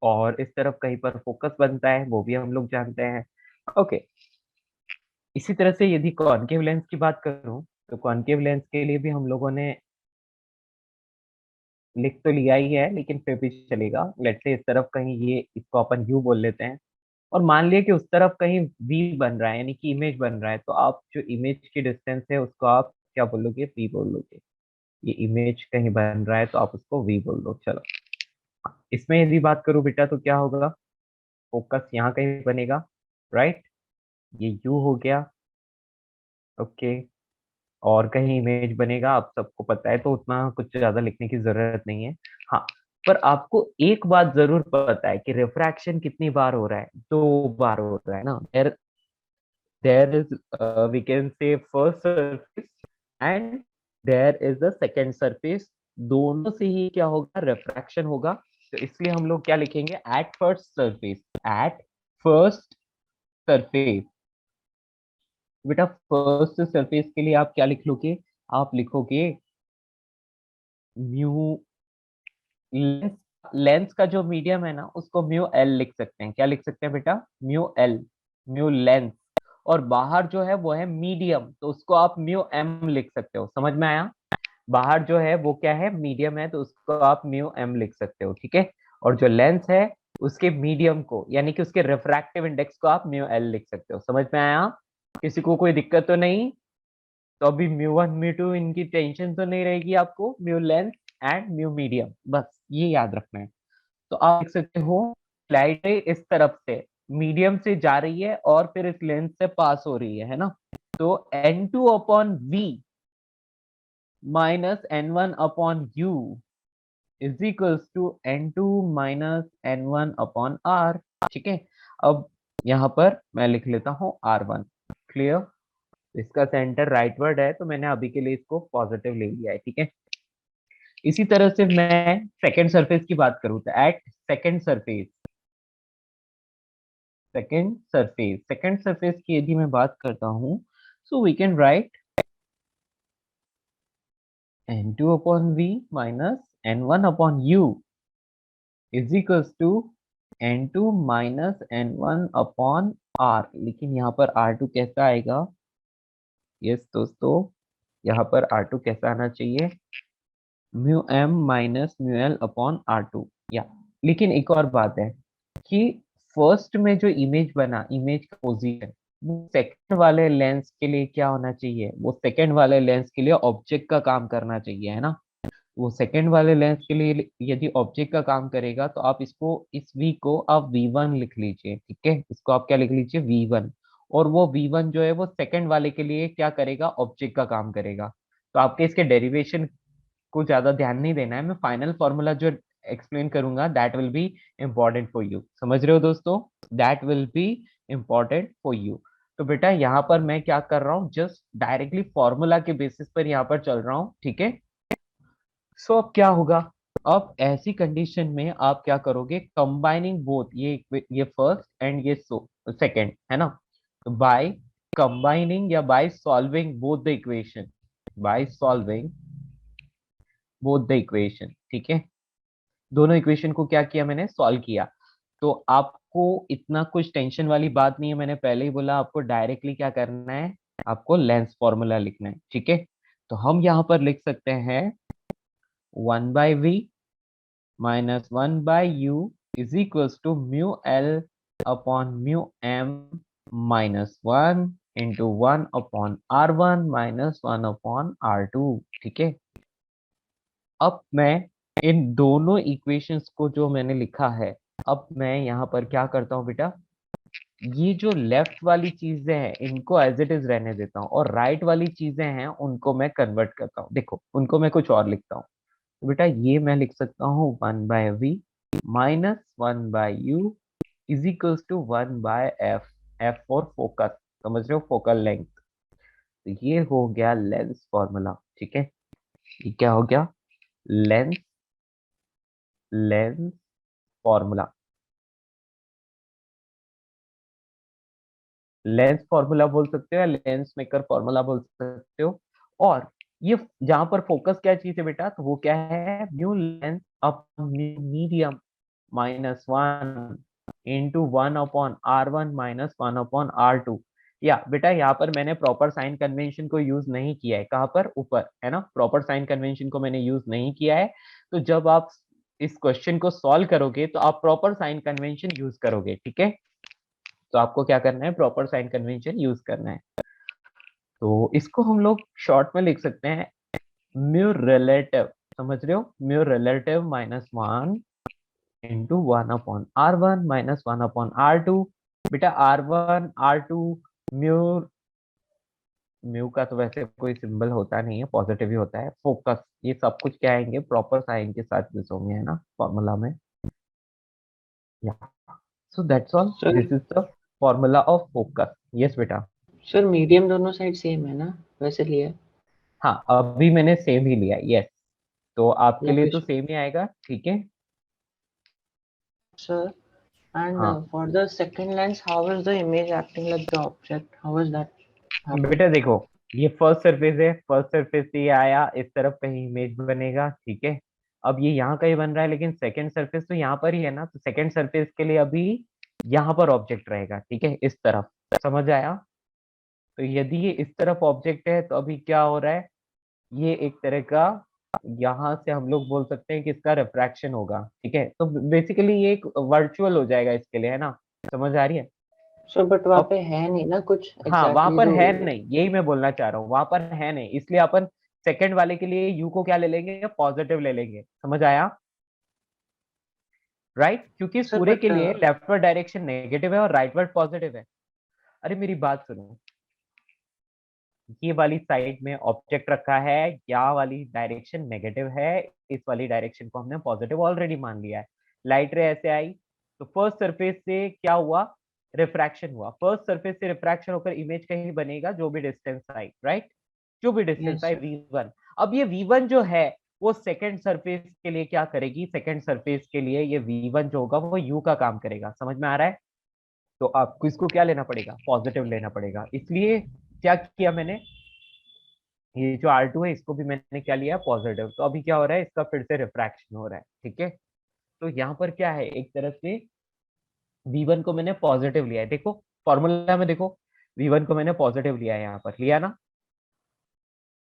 और इस तरफ कहीं पर फोकस बनता है, वो भी हम लोग जानते हैं। ओके, इसी तरह से यदि कॉन्केव लेंस की बात करूं, तो कॉन्केव लेंस के लिए भी हम लोगों ने लिख तो लिया ही है, लेकिन फिर भी चलेगा। लेट से इस तरफ कहीं ये, इसको अपन यू बोल लेते हैं। और मान लिया कि उस तरफ कहीं वी बन रहा है, यानी कि इमेज बन रहा है, तो आप जो इमेज की डिस्टेंस है उसको आप क्या बोलोगे, वी बोल लोगे। ये इमेज कहीं बन रहा है तो आप उसको वी बोल दो। चलो, इसमें यदि बात करूं बेटा तो क्या होगा, फोकस यहाँ कहीं बनेगा, राइट। ये यू हो गया, ओके। और कहीं इमेज बनेगा, आप सबको पता है, तो उतना कुछ ज्यादा लिखने की जरूरत नहीं है। हाँ, पर आपको एक बात जरूर पता है कि रिफ्रैक्शन कितनी बार हो रहा है, 2 बार हो रहा है ना। There is, we can say first surface and there is the second surface. दोनों से ही क्या होगा, रिफ्रैक्शन होगा। तो इसलिए हम लोग क्या लिखेंगे, at first surface, at first surface. बेटा फर्स्ट सरफेस के लिए आप क्या लिख लोगे, आप लिखोगे म्यू, लेंस, लेंस का जो मीडियम है ना उसको म्यू एल लिख सकते हैं। क्या लिख सकते हैं बेटा, म्यू एल, म्यू लेंस। और बाहर जो है वो है मीडियम, तो उसको आप म्यू एम लिख सकते हो। समझ में आया? बाहर जो है वो क्या है, मीडियम है, तो उसको आप म्यू एम लिख सकते हो, ठीक है। और जो लेंस है उसके मीडियम को, यानी कि उसके रिफ्रैक्टिव इंडेक्स को आप म्यू एल लिख सकते हो। समझ में आया? किसी को कोई दिक्कत तो नहीं? तो अभी म्यू 1 म्यू 2 इनकी टेंशन तो नहीं रहेगी आपको, mu length and mu medium, बस ये याद रखना है। तो आप देख सकते हो लाइट इस तरफ से मीडियम से जा रही है और फिर इस लेंस से पास हो रही है ना। तो N2 upon V minus N1 upon U is equals to N2 minus N1 upon R, ठीक है। अब यहाँ पर मैं लिख लेता हूँ R1, क्लियर। इसका सेंटर राइटवर्ड है, तो मैंने अभी के लिए इसको पॉजिटिव ले लिया है, ठीक है। इसी तरह से मैं सेकेंड सरफेस की बात करूं तो at second surface, second surface की यदि मैं बात करता हूं, so we can write N2 upon V minus N1 upon U is equals to N2 minus N1 upon R। लेकिन यहाँ पर R2 कैसा आएगा, यस दोस्तों, यहाँ पर R2 कैसा आना चाहिए, mu M minus mu L upon R2, या लेकिन एक और बात है कि फर्स्ट में जो इमेज बना, इमेज का पोजीशन, वो सेकंड वाले लेंस के लिए क्या होना चाहिए, वो सेकंड वाले लेंस के लिए ऑब्जेक्ट का काम करना चाहिए, है ना। वो सेकंड वाले लेंस के लिए यदि ऑब्जेक्ट का काम करेगा तो आप इसको, इस v को आप v1 लिख लीजिए, ठीक है, इसको आप क्या लिख लीजिए, v1। और वो v1 जो है वो सेकंड वाले के लिए क्या करेगा, ऑब्जेक्ट का काम करेगा। तो आपके इसके डेरिवेशन को ज्यादा ध्यान नहीं देना है, मैं फाइनल फॉर्मूला जो एक्सप्लेन करूंगा that will be important for you, समझ रहे हो दोस्तों, that will be important for you. तो बेटा यहाँ पर मैं क्या कर रहा हूँ, जस्ट डायरेक्टली फॉर्मूला के बेसिस पर यहाँ पर चल रहा हूँ, ठीक है। सो अब क्या होगा, अब ऐसी कंडीशन में आप क्या करोगे, कंबाइनिंग बोथ, ये फर्स्ट एंड ये सेकंड, है ना। तो बाय कंबाइनिंग या by solving both the equation, by solving both the equation, ठीक है, दोनों इक्वेशन को क्या किया, मैंने सॉल्व किया। तो आपको इतना कुछ टेंशन वाली बात नहीं है, मैंने पहले ही बोला आपको डायरेक्टली क्या करना है, आपको लेंस फॉर्मूला लिखना है, ठीक है। तो हम यहाँ पर लिख सकते हैं 1/v minus 1/u is equals to mu L upon mu M minus 1 into 1 upon R1 minus 1 upon R2, ठीक है। अब मैं इन दोनों इक्वेशंस को जो मैंने लिखा है, अब मैं यहाँ पर क्या करता हूँ बेटा, ये जो लेफ्ट वाली चीजें हैं इनको एज इट इज रहने देता हूँ, और राइट वाली चीजें हैं उनको मैं कन्वर्ट करता हूँ, देखो उनको मैं कुछ और लिखता हूँ। तो बेटा ये मैं लिख सकता हूँ 1/v minus 1/u is equals to 1/f, f for focus, समझ रहे हो, फोकल लेंथ। तो ये हो गया लेंस फॉर्मूला, ठीक है, ये क्या हो गया, lens lens formula, lens formula बोल सकते हो या लेंस मेकर फॉर्मूला बोल सकते हो। और ये जहां पर फोकस क्या चीज है बेटा, तो वो क्या है, mu lens up mu medium minus 1 into 1/R1 minus 1/R2। या बेटा यहाँ पर मैंने प्रॉपर साइन कन्वेंशन को यूज नहीं किया है, कहाँ पर, ऊपर, है ना, प्रॉपर साइन कन्वेंशन को मैंने यूज नहीं किया है। तो जब आप इस क्वेश्चन को सॉल्व करोगे तो आप प्रॉपर साइन कन्वेंशन यूज करोगे, ठीक है। तो आपको क्या करना है, प्रॉपर साइन कन्वेंशन यूज करना है। तो इसको हम लोग शॉर्ट में लिख सकते हैं म्यू रिलेटिव, समझ रहे हो, mu relative minus 1 into 1/R1 minus 1/R2। बेटा R1 R2 म्यू, म्यू का तो वैसे कोई सिंबल होता नहीं है, पॉजिटिव ही होता है, फोकस, ये सब कुछ क्या आएंगे, प्रॉपर साइन के साथ यूज होंगे, है ना, फॉर्मूला में। या so that's all, sir this is the formula of focus. Yes बेटा। सर मीडियम दोनों साइड सेम है ना, वैसे लिया है। हाँ अभी मैंने सेम ही लिया, यस, तो आपके लिए लव तो यू सेम ही आएगा, ठीक है। सर। And हाँ for the second lens, how is the image acting like the object? How is that happening? बेटा देखो, ये फर्स्ट सरफेस है, फर्स्ट सरफेस से ये आया, इस तरफ कहीं इमेज बनेगा, ठीक है। अब ये यहाँ कहीं बन रहा है, लेकिन सेकंड सरफेस तो यहाँ पर ही है ना, तो सेकंड सरफेस के लिए अभी यहाँ पर ऑब्जेक्ट रहेगा, ठीक है, इस तरफ, समझ आया। तो यदि ये इस तरफ ऑब्जेक्ट है तो अभी क्या हो रहा है, ये एक तरह का, यहाँ से हम लोग बोल सकते हैं कि इसका रिफ्रैक्शन होगा, ठीक है। तो बेसिकली ये एक वर्चुअल हो जाएगा इसके लिए, है ना, समझ आ रही है। So but वहाँ अब पे है नहीं ना कुछ हाँ वहां exactly पर जो। है नहीं, यही मैं बोलना चाह रहा हूँ, वहां पर है नहीं, इसलिए अपन सेकंड वाले के लिए यू को क्या ले लेंगे, पॉजिटिव ले लेंगे, समझ आया, राइट, क्योंकि इस सर पूरे के but लिए लेफ्टवर्ड डायरेक्शन नेगेटिव है और राइटवर्ड पॉजिटिव है। अरे मेरी बात सुनो, ये वाली साइड में ऑब्जेक्ट रखा है, या वाली डायरेक्शन नेगेटिव है, इस वाली डायरेक्शन को हमने पॉजिटिव ऑलरेडी मान लिया है। लाइट रे ऐसे आई तो फर्स्ट सरफेस से क्या हुआ, रिफ्रैक्शन हुआ, फर्स्ट सरफेस से रिफ्रैक्शन होकर इमेज कहीं बनेगा, जो भी डिस्टेंस आई, राइट, जो भी डिस्टेंस yes आई sir. v1। अब ये v1 जो है वो सेकंड सरफेस के लिए क्या करेगी, सेकंड सरफेस के लिए ये v1 जो होगा वो u का काम करेगा, समझ में आ रहा है। तो आपको इसको क्या लेना पड़ेगा, पॉजिटिव लेना पड़ेगा, इसलिए क्या किया मैंने, ये जो R2 है इसको भी मैंने क्या लिया, पॉजिटिव। तो अभी क्या हो रहा है, इसका फिर से रिफ्रैक्शन हो रहा है, ठीक है। तो यहाँ पर क्या है, एक तरफ से v1 को मैंने पॉजिटिव लिया है, देखो फॉर्मूला में देखो, v1 को मैंने पॉजिटिव लिया है, यहाँ पर लिया ना,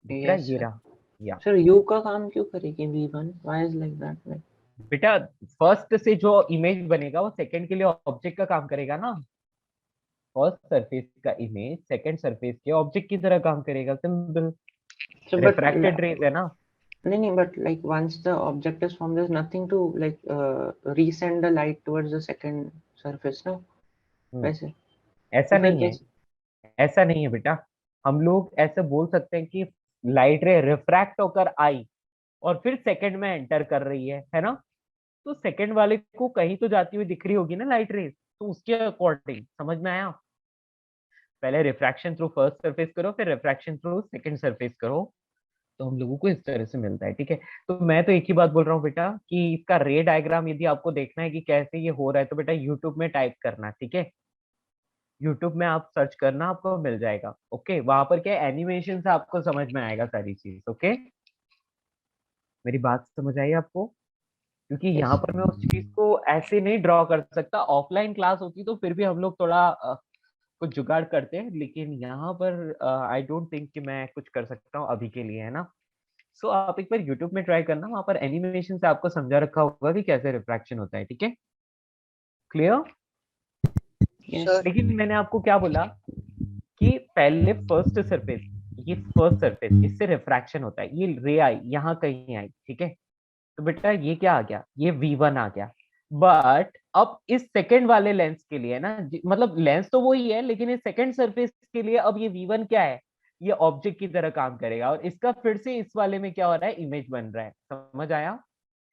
दिख रहा है, Yes ये sir. रहा, या Sir U का काम क्यों करेगी V1? Why is like that? Like बेटा फर्स्ट से जो इमेज बनेगा वो सेकंड के लिए ऑब्जेक्ट का काम करेगा ना। फर्स्ट सरफेस का इमेज सेकंड सरफेस के ऑब्जेक्ट की तरह काम करेगा, simple. So, but refracted rays है ना। नहीं, but like once the object is formed, there's nothing to like resend the light towards the second surface, no? वैसे ऐसा तो फिर नहीं है, कैसे? ऐसा नहीं है बेटा। हम लोग ऐसे बोल सकते हैं कि लाइट रे रिफ्रैक्ट होकर आई और फिर सेकंड में एंटर कर रही है ना। तो सेकंड वाले को कहीं तो जाती हुई दिख रही होगी ना लाइट रेज, तो उसके अकॉर्डिंग समझ में आया। पहले रिफ्रैक्शन थ्रू फर्स्ट सरफेस करो, फिर रिफ्रैक्शन थ्रू सेकंड सरफेस करो, तो हम लोगों को इस तरह से मिलता है, ठीक है। तो मैं तो एक ही बात बोल रहा हूँ बेटा कि इसका रे डायग्राम यदि आपको देखना है कि कैसे ये हो रहा है, तो बेटा यूट्यूब में टाइप करना, ठीक है। यूट्यूब में आप सर्च करना, आपको मिल जाएगा। ओके, वहां पर क्या एनिमेशन से आपको समझ में आएगा सारी चीज। ओके, मेरी बात समझ आई आपको? क्योंकि यहाँ Yes. पर मैं उस चीज को ऐसे नहीं ड्रॉ कर सकता। ऑफलाइन क्लास होती तो फिर भी हम लोग थोड़ा कुछ जुगाड़ करते हैं, लेकिन यहाँ पर आई डोंट थिंक कि मैं कुछ कर सकता हूँ अभी के लिए, है ना। सो आप एक बार यूट्यूब में ट्राई करना, वहां पर एनिमेशन से आपको समझा रखा होगा कि कैसे रिफ्रैक्शन होता है, ठीक है। क्लियर? Yes. सर लेकिन मैंने आपको क्या बोला कि पहले फर्स्ट सरफेस, ये फर्स्ट सरफेस, इससे रिफ्रैक्शन होता है। ये रे आई यहाँ कहीं आई, ठीक है। तो बेटा ये क्या आ गया, ये V1 आ गया। बट अब इस सेकंड वाले लेंस के लिए ना, मतलब लेंस तो वही है, लेकिन इस सेकंड सरफेस के लिए अब ये V1 क्या है, ये ऑब्जेक्ट की तरह काम करेगा, और इसका फिर से इस वाले में क्या हो रहा है, इमेज बन रहा है। समझ आया?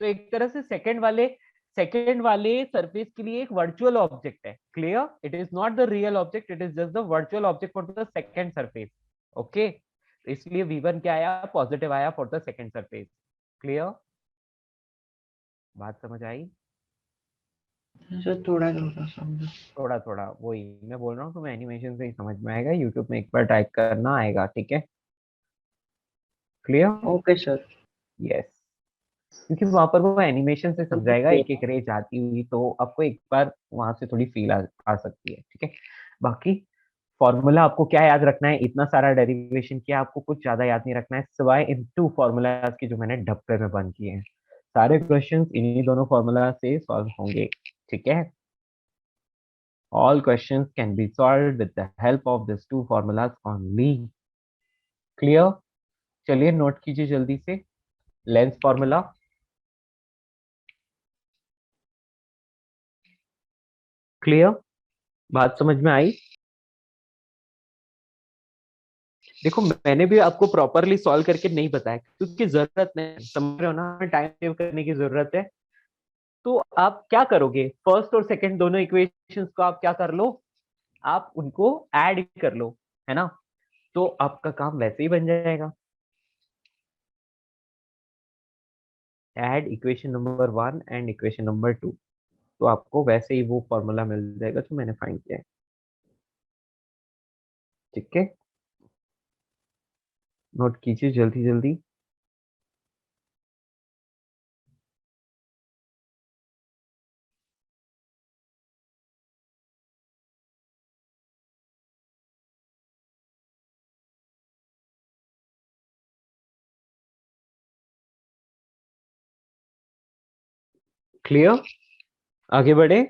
तो एक तरह से सेकंड वाले सरफेस के लिए एक वर्चुअल ऑब्जेक्ट है। Clear? It is not the real object, it is just the virtual object for the second surface. Okay, इसलिए V1 क्या आया, पॉजिटिव आया for the second surface. Clear? बात समझ आई? So थोड़ा थोड़ा समझो। थोड़ा थोड़ा वही मैं बोल रहा हूँ, तुम्हें एनिमेशन से ही समझ में आएगा। यूट्यूब में एक बार टाइप करना, आएगा, ठीक है। क्लियर? Okay, sir. यस, क्योंकि वहां पर वो एनिमेशन से समझाएगा एक एक रे जाती हुई, तो आपको एक बार वहां से थोड़ी फील आ सकती है, ठीक है। बाकी फॉर्मूला आपको क्या याद रखना है, इतना सारा डेरिवेशन किया, आपको कुछ ज्यादा याद नहीं रखना है सिवाय इन 2 फॉर्मूलाज के जो मैंने डब्बे में बंद किए हैं। सारे क्वेश्चंस इन्हीं दोनों फॉर्मूला से सॉल्व होंगे, ठीक है। All questions can be solved with the help of these 2 formulas only. Clear? चलिए नोट कीजिए जल्दी से। Lens formula, clear? बात समझ में आई? देखो मैंने भी आपको प्रॉपरली सॉल्व करके नहीं बताया, क्योंकि जरूरत नहीं, समझ रहे हो ना, टाइम सेव करने की जरूरत है। तो आप क्या करोगे, फर्स्ट और सेकंड दोनों इक्वेशंस को आप क्या कर लो, आप उनको ऐड कर लो, है ना। तो आपका काम वैसे ही बन जाएगा। Add equation number 1 and equation number 2, तो आपको वैसे ही वो फॉर्मूला मिल जाएगा जो मैंने फाइंड किया है, ठीक है। नोट कीजिए जल्दी जल्दी। क्लियर? आगे बढ़े।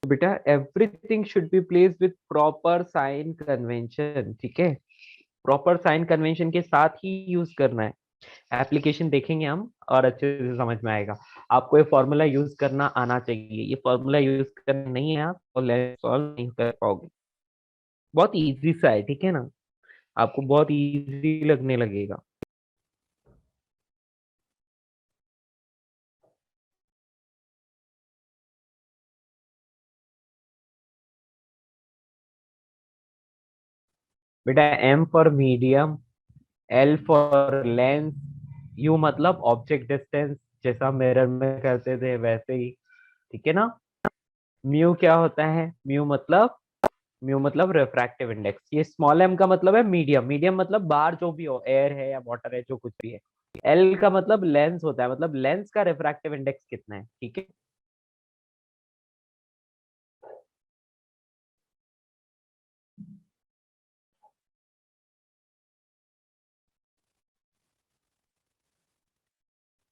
तो बेटा everything should be place with proper sign convention, ठीक है। प्रॉपर साइन कन्वेंशन के साथ ही यूज करना है। एप्लीकेशन देखेंगे हम और अच्छे से समझ में आएगा। आपको ये फॉर्मूला यूज करना आना चाहिए। ये फॉर्मूला यूज करना नहीं है आप तो सॉल्व नहीं कर पाओगे। बहुत इजी सा है, ठीक है ना, आपको बहुत इजी लगने लगेगा। बेटा M for medium, L for Lenz, U मतलब ऑब्जेक्ट डिस्टेंस, जैसा मिरर में करते थे वैसे ही, ठीक है ना। म्यू क्या होता है, म्यू मतलब रिफ्रैक्टिव इंडेक्स। ये स्मॉल m का मतलब है मीडियम, मीडियम मतलब बाहर जो भी हो, एयर है या वाटर है, जो कुछ भी है। L का मतलब लेंस होता है, मतलब लेंस का रिफ्रैक्टिव इंडेक्स कितना है, ठीक है।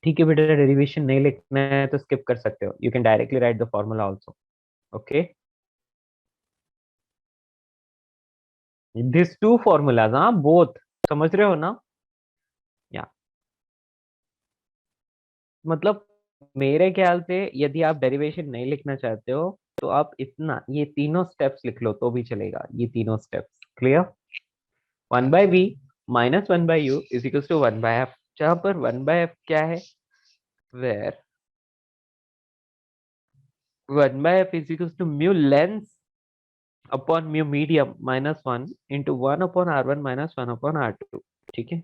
ठीक है बेटा, डेरिवेशन नहीं लिखना है तो स्किप कर सकते हो, you can directly write the formula also. Okay, this two formulas, हाँ बोथ, समझ रहे हो ना? या मतलब मेरे ख्याल से यदि आप डेरिवेशन नहीं लिखना चाहते हो तो आप इतना ये तीनों स्टेप्स लिख लो तो भी चलेगा, ये तीनों steps clear. 1/v minus 1/u is equal to 1/f, जहां पर 1/f क्या है, where 1/f is equal to mu lens upon mu medium minus 1 into 1/r1 minus 1/r2। ठीक है,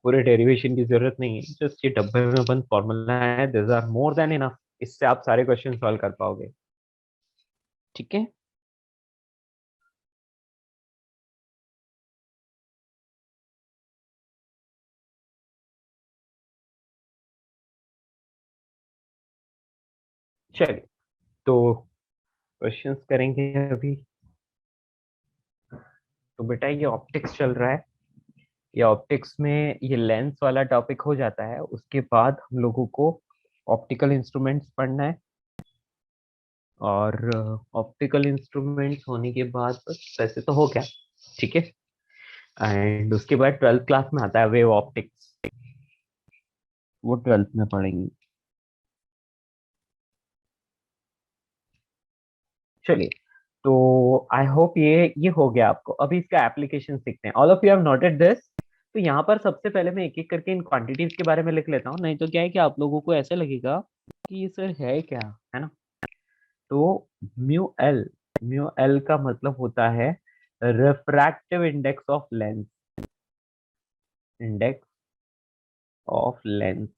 पूरे डेरिवेशन की जरूरत नहीं है, जस्ट ये डब्बे में बंद फॉर्मूला है, this are more than enough, इससे आप सारे क्वेश्चन सॉल्व कर पाओगे। ठीक है, चलिए तो क्वेश्चंस करेंगे अभी। तो बेटा ये ऑप्टिक्स चल रहा है, ये ऑप्टिक्स में ये लेंस वाला टॉपिक हो जाता है, उसके बाद हम लोगों को ऑप्टिकल इंस्ट्रूमेंट्स पढ़ना है, और ऑप्टिकल इंस्ट्रूमेंट्स होने के बाद बस वैसे तो हो गया। ठीक है, एंड उसके बाद 12th क्लास में आता है वेव ऑप्टिक्स, वो 12th में पढ़ेंगे। चलिए, तो आई होप ये हो गया आपको। अभी इसका एप्लीकेशन सीखते हैं। All of you have noted this. तो यहाँ पर सबसे पहले मैं एक एक करके इन क्वांटिटीज के बारे में लिख लेता हूँ, नहीं तो क्या है कि आप लोगों को ऐसा लगेगा कि ये सर है क्या, है ना। तो म्यू एल का मतलब होता है refractive index of lens, index of lens.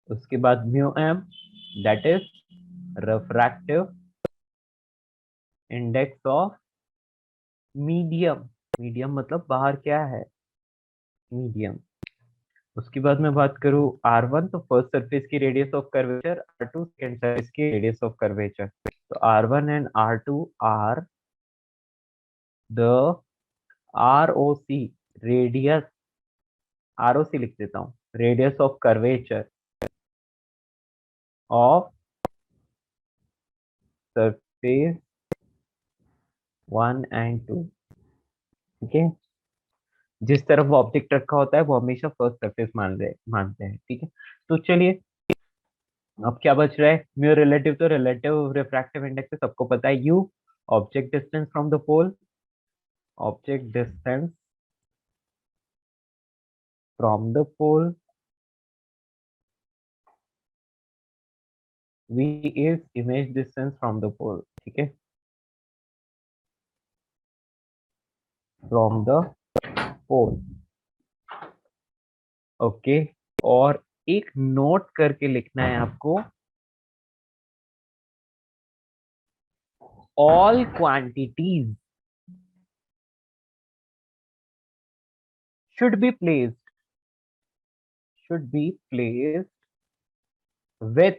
उसके बाद mu M, that is refractive index of medium, medium मतलब बाहर क्या है, मीडियम। उसके बाद मैं बात करूं R1, तो फर्स्ट सरफेस की radius of curvature, R2 second surface की रेडियस ऑफ कर्वेचर। तो R1 and R2 are the ROC, radius, ROC लिख देता हूँ, radius of curvature of surface 1 and 2। ठीक है, जिस तरफ वो ऑब्जेक्ट रखा होता है वो हमेशा फर्स्ट सरफेस मानते हैं। ठीक है, तो चलिए अब क्या बच रहा है, म्यू रिलेटिव, तो रिलेटिव रिफ्रैक्टिव इंडेक्स है, सबको पता है। U object distance from the pole, object distance from the pole, v is image distance from the pole. ठीक है, फ्रॉम द पोल। ओके, और एक नोट करके लिखना है आपको, all quantities should be placed should be placed with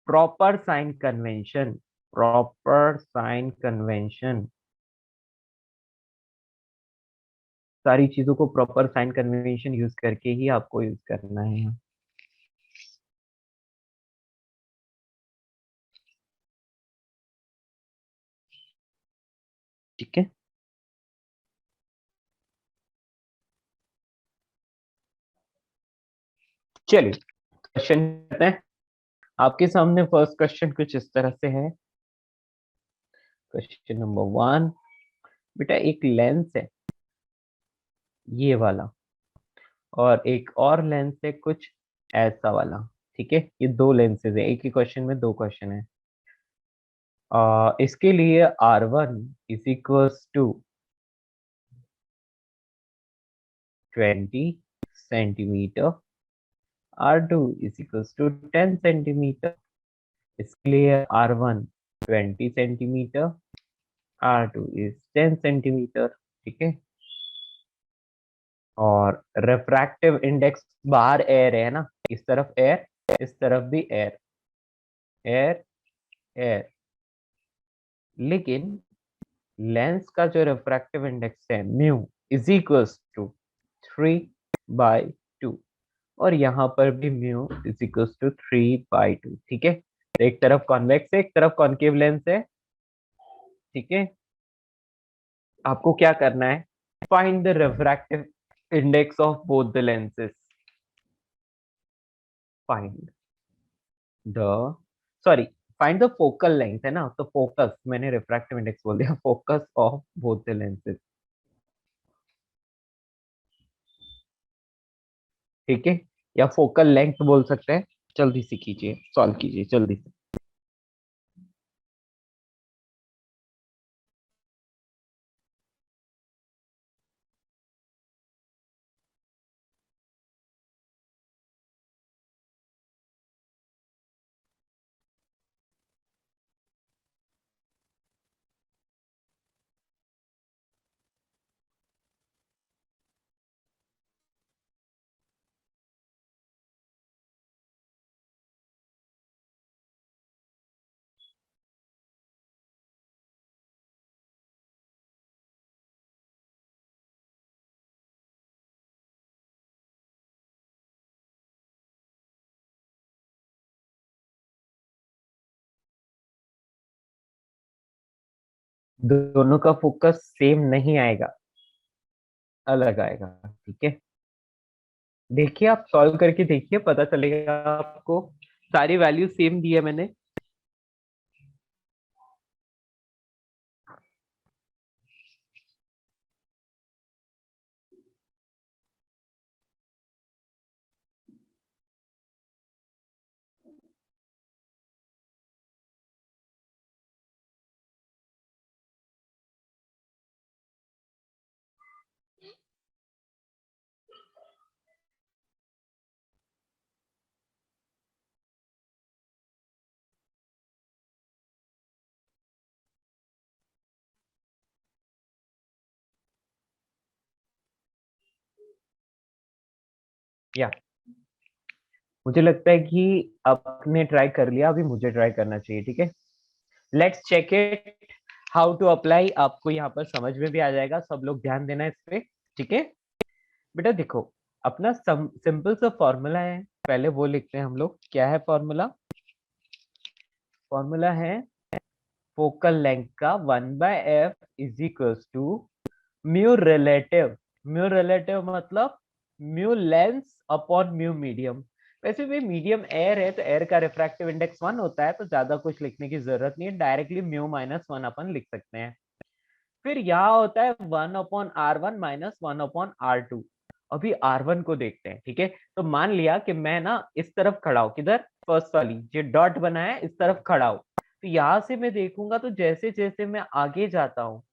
proper sign convention, proper sign convention। सारी चीजों को प्रॉपर साइन कन्वेंशन यूज करके ही आपको यूज करना है। ठीक है, चलिए क्वेश्चन करते हैं। आपके सामने फर्स्ट क्वेश्चन कुछ इस तरह से है। क्वेश्चन नंबर 1, बेटा एक लेंस है ये वाला, और एक और लेंस है कुछ ऐसा वाला। ठीक है, ये दो लेंसेज है, एक ही क्वेश्चन में दो क्वेश्चन है। इसके लिए R1 is equals to 20 centimetre, R2 is equals to 10 centimetre. इसके लिए R1 20 centimetre, R2 is 10 centimetre. ठीक है, और रिफ्रैक्टिव इंडेक्स, बाहर एयर है ना, इस तरफ एयर, इस तरफ भी एयर, एयर एयर, लेकिन लेंस का जो रिफ्रैक्टिव इंडेक्स है म्यू इज इक्वल्स टू 3/2, और यहाँ पर भी म्यू इज इक्वल्स टू 3/2। ठीक है, तो एक तरफ कॉन्वेक्स है, एक तरफ कॉन्केव लेंस है। ठीक है, आपको क्या करना है, find the refractive index of both the lenses, find the, sorry, find the focal length है ना, तो फोकस, मैंने रिफ्रैक्टिव इंडेक्स बोल दिया, focus of both the lenses. ठीक है, या फोकल लेंथ बोल सकते हैं। जल्दी से कीजिए, सॉल्व कीजिए जल्दी से। दोनों का फोकस सेम नहीं आएगा, अलग आएगा। ठीक है, देखिए आप सॉल्व करके देखिए, पता चलेगा आपको। सारी वैल्यू सेम दी है मैंने। या मुझे लगता है कि आपने ट्राई कर लिया, अभी मुझे ट्राई करना चाहिए। ठीक है, let's check it, how to apply. आपको यहाँ पर समझ में भी आ जाएगा, सब लोग ध्यान देना इस पे। ठीक है बेटा, देखो अपना सिंपल सा फॉर्मूला है, पहले वो लिखते हैं हम लोग। क्या है फॉर्मूला? फॉर्मूला है फोकल लेंथ का 1/f is equals to mu relative. Mu relative मतलब mu lens upon mu medium. वैसे भी मीडियम एयर है, तो एयर का रिफ्रैक्टिव इंडेक्स 1 होता है, तो ज्यादा कुछ लिखने की जरूरत नहीं है, डायरेक्टली म्यू -1 अपन लिख सकते हैं। फिर यहाँ होता है 1/r1 -1/r2। अभी R1 को देखते हैं। ठीक है, तो मान लिया कि मैं ना इस तरफ खड़ा हूं, किधर, फर्स्ट वाली जो डॉट बना है इस तरफ खड़ा हूं, तो यहाँ से मैं देखूंगा, तो जैसे जैसे मैं आगे जाता हूँ,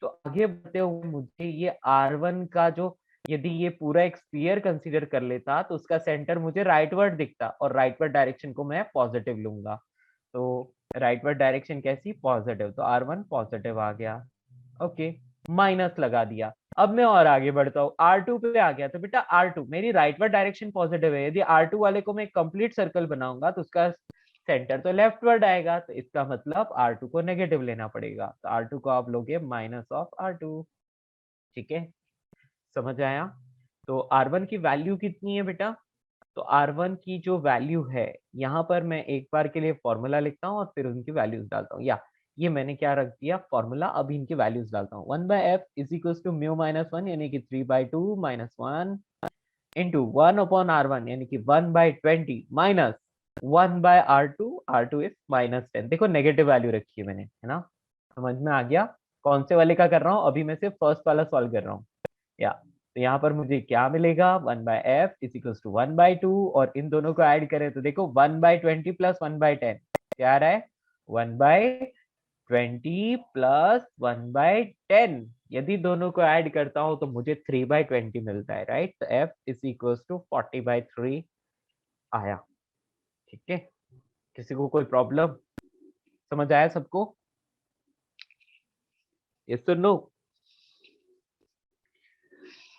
तो आगे बढ़ते हुए मुझे ये R1 का जो, यदि ये पूरा एक स्फीयर कंसीडर कर लेता, तो उसका सेंटर मुझे राइटवर्ड दिखता, और राइटवर्ड डायरेक्शन को मैं पॉजिटिव लूंगा। तो राइटवर्ड डायरेक्शन कैसी, पॉजिटिव, तो R1 पॉजिटिव आ गया। ओके, माइनस लगा दिया। अब मैं और आगे बढ़ता हूँ, R2 पे आ गया, तो बेटा R2 मेरी राइटवर्ड डायरेक्शन पॉजिटिव है, यदि R2 वाले को मैं कंप्लीट सर्कल बनाऊंगा, तो उसका सेंटर तो लेफ्टवर्ड आएगा, तो इसका मतलब R2 को नेगेटिव लेना पड़ेगा, तो R2 को आप लोगे -R2। ठीक है, समझ आया? तो R1 की वैल्यू कितनी है बेटा? तो R1 की जो वैल्यू है, यहाँ पर मैं एक बार के लिए फॉर्मूला लिखता हूँ और फिर उनकी वैल्यूज डालता हूँ। या ये मैंने क्या रख दिया फॉर्मूला, अभी इनकी वैल्यूज डालता हूँ। 1/f is equals to mu -1 यानी कि 3/2 -1 इंटू 1/r1 यानी कि 1/20 माइनस 1/r2, R2 इज -10। देखो नेगेटिव वैल्यू रखी है मैंने, है ना? समझ में आ गया? कौन से वाले का कर रहा हूँ? अभी मैं सिर्फ फर्स्ट वाला सॉल्व कर रहा हूँ। या तो यहाँ पर मुझे क्या मिलेगा, 1/f इज इक्वल्स टू 1/2, और इन दोनों को ऐड करें तो देखो 1/20 प्लस 1/10 क्या आ रहा है, 1/20 प्लस 1/10। यदि दोनों को ऐड करता हूं तो मुझे 3/20 मिलता है, राइट? तो f इज इक्वल्स टू 40/3 आया। ठीक है, किसी को कोई प्रॉब्लम? समझ आया सबको? यस और नो?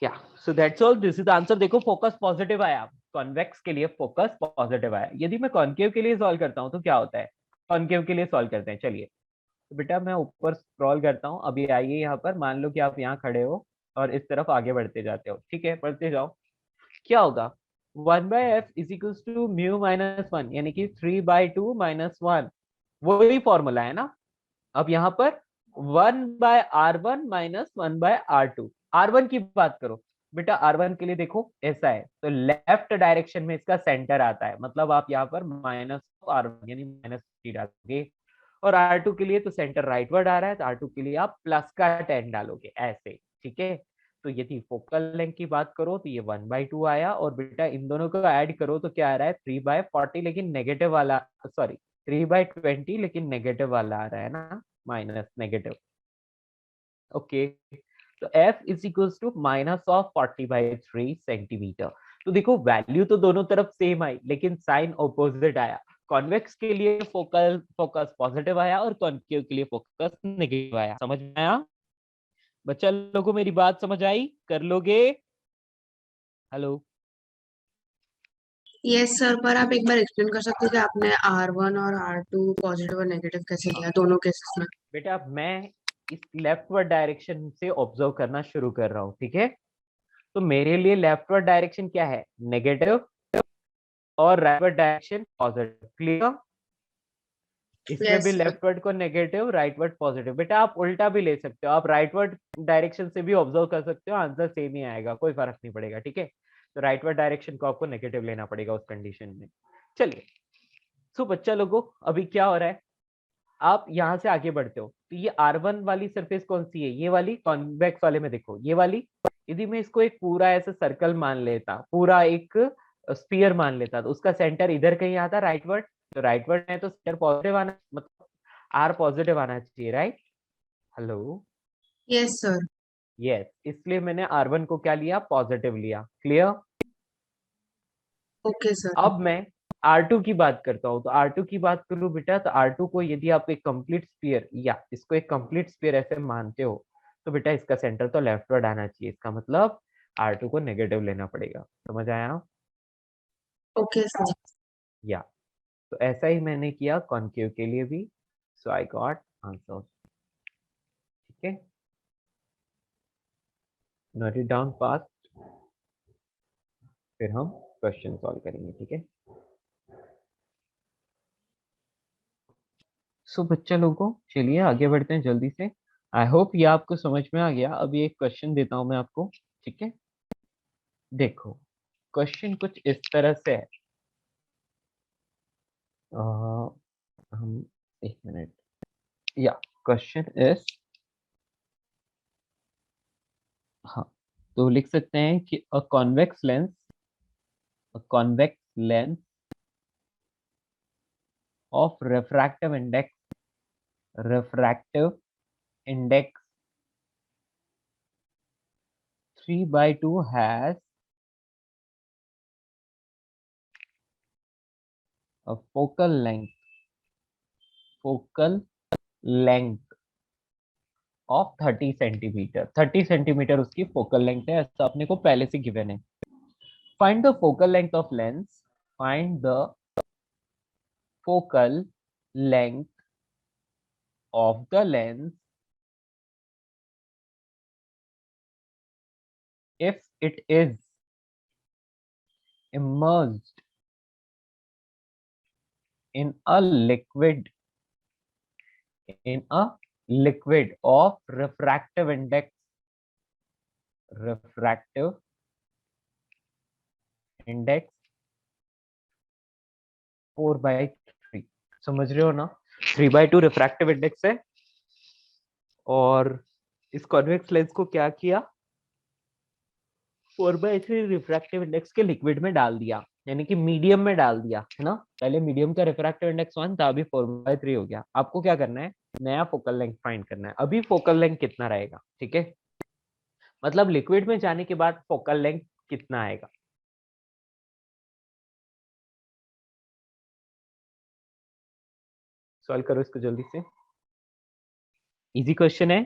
या so that's all, this is the answer. देखो फोकस पॉजिटिव आया, कॉन्वेक्स के लिए फोकस पॉजिटिव आया। यदि मैं कॉन्केव के लिए सॉल्व करता हूँ तो क्या होता है, कॉन्केव के लिए सॉल्व करते हैं। चलिए तो बेटा मैं ऊपर स्क्रॉल करता हूँ। अभी आइए यहाँ पर, मान लो कि आप यहाँ खड़े हो और इस तरफ आगे बढ़ते जाते हो, ठीक है, बढ़ते जाओ। क्या होगा, 1/f is equals to mu minus 1, यानी कि 3/2 माइनस 1, वही फॉर्मूला है ना। अब यहाँ पर 1/r1 माइनस 1/r2, R1 की बात करो बेटा, R1 के लिए देखो ऐसा है, तो लेफ्ट डायरेक्शन में इसका सेंटर आता है, मतलब आप यहाँ पर माइनस R1 यानी -3 डालोगे। और R2 के लिए तो सेंटर राइटवर्ड आ रहा है, तो R2 के लिए आप प्लस का 10 डालोगे ऐसे, ठीक है। तो यदि फोकल लेंथ की बात करो तो ये 1/2 आया, और बेटा इन दोनों को ऐड करो तो क्या आ रहा है 3/40, लेकिन नेगेटिव वाला, सॉरी 3/20 लेकिन नेगेटिव वाला आ रहा है ना, माइनस नेगेटिव। ओके, तो f is equals to -40/3 centimetre. तो देखो वैल्यू तो दोनों तरफ सेम आई, लेकिन साइन ऑपोजिट आया। कॉन्वेक्स के लिए फोकस पॉजिटिव आया और कॉन्केव के लिए फोकस नेगेटिव आया। समझ में आया बच्चा लोगों को, मेरी बात समझ आई, कर लोगे? हेलो, यस सर, पर आप एक बार एक्सप्लेन कर सकते हो कि आपने R1 और R2 पॉजिटिव और नेगेटिव कैसे लिया दोनों केसेस में? बेटा मैं इस लेफ्टवर्ड डायरेक्शन से ऑब्जर्व करना शुरू कर रहा हूँ, ठीक है। तो मेरे लिए लेफ्टवर्ड डायरेक्शन क्या है, नेगेटिव, और राइटवर्ड डायरेक्शन पॉजिटिव। क्लियर? इसमें भी यस सर। लेफ्टवर्ड को नेगेटिव, राइटवर्ड पॉजिटिव। बेटा आप उल्टा भी ले सकते हो, आप राइटवर्ड डायरेक्शन से भी ऑब्जर्व कर सकते हो, आंसर सेम ही आएगा, कोई फर्क नहीं पड़ेगा, ठीक है। तो राइटवर्ड डायरेक्शन को आपको नेगेटिव लेना पड़ेगा उस कंडीशन में। चलिए, सो बच्चा लोगों अभी क्या हो रहा है, आप यहाँ से आगे बढ़ते हो, तो ये R1 वाली सरफेस कौन सी है, ये वाली। कॉन्वेक्स वाले में देखो ये वाली, यदि मैं इसको एक पूरा ऐसे सर्कल मान लेता, पूरा एक स्फीयर मान लेता, तो उसका सेंटर इधर कहीं आता राइटवर्ड, तो राइटवर्ड है तो सेंटर पॉजिटिव आना, मतलब R पॉजिटिव आना चाहिए, right? Hello, yes sir. Yes, इसलिए मैंने R1 को क्या लिया, पॉजिटिव लिया। क्लियर? Okay sir. अब मैं R2 की बात करता हूँ, तो R2 की बात करूँ बेटा, तो R2 को यदि आप एक कंप्लीट स्फीयर या इसको एक कंप्लीट स्फीयर ऐसे मानते हो, तो बेटा इसका सेंटर तो लेफ्टवर्ड आना चाहिए, इसका मतलब R2 को नेगेटिव लेना पड़ेगा। समझ आया? Okay sir. या तो ऐसा ही मैंने किया कॉन्केव के लिए भी, सो आई गॉट आंसर, ठीक है। नोट इट डाउन फास्ट, फिर हम क्वेश्चन सॉल्व करेंगे, ठीक है। सो बच्चा लोगों चलिए आगे बढ़ते हैं जल्दी से। आई होप ये आपको समझ में आ गया। अभी एक क्वेश्चन देता हूं मैं आपको, ठीक है। देखो क्वेश्चन कुछ इस तरह से है, हम एक मिनट, या क्वेश्चन इज, हाँ, तो लिख सकते हैं कि a convex lens of refractive index 3/2 has a focal length of 30 centimetre. 30 centimetre उसकी फोकल लेंथ है, ऐसा अपने को पहले से गिवन है। Find the focal length of lens, find the focal length of the lens if it is immersed in a liquid of refractive index 4/3। समझ रहे हो ना, 3/2 रिफ्रैक्टिव इंडेक्स है, और इस कॉन्वेक्स लेंस को क्या किया, 4/3 रिफ्रैक्टिव इंडेक्स के लिक्विड में डाल दिया, यानी कि मीडियम में डाल दिया, है ना। पहले मीडियम का रिफ्रैक्टिव इंडेक्स 1 था, अभी 4/3 हो गया। आपको क्या करना है, नया फोकल लेंथ फाइंड करना है। अभी फोकल लेंथ कितना रहेगा, ठीक है, मतलब लिक्विड में जाने के बाद फोकल लेंथ कितना आएगा। सॉल्व करो इसको जल्दी से, इजी क्वेश्चन है।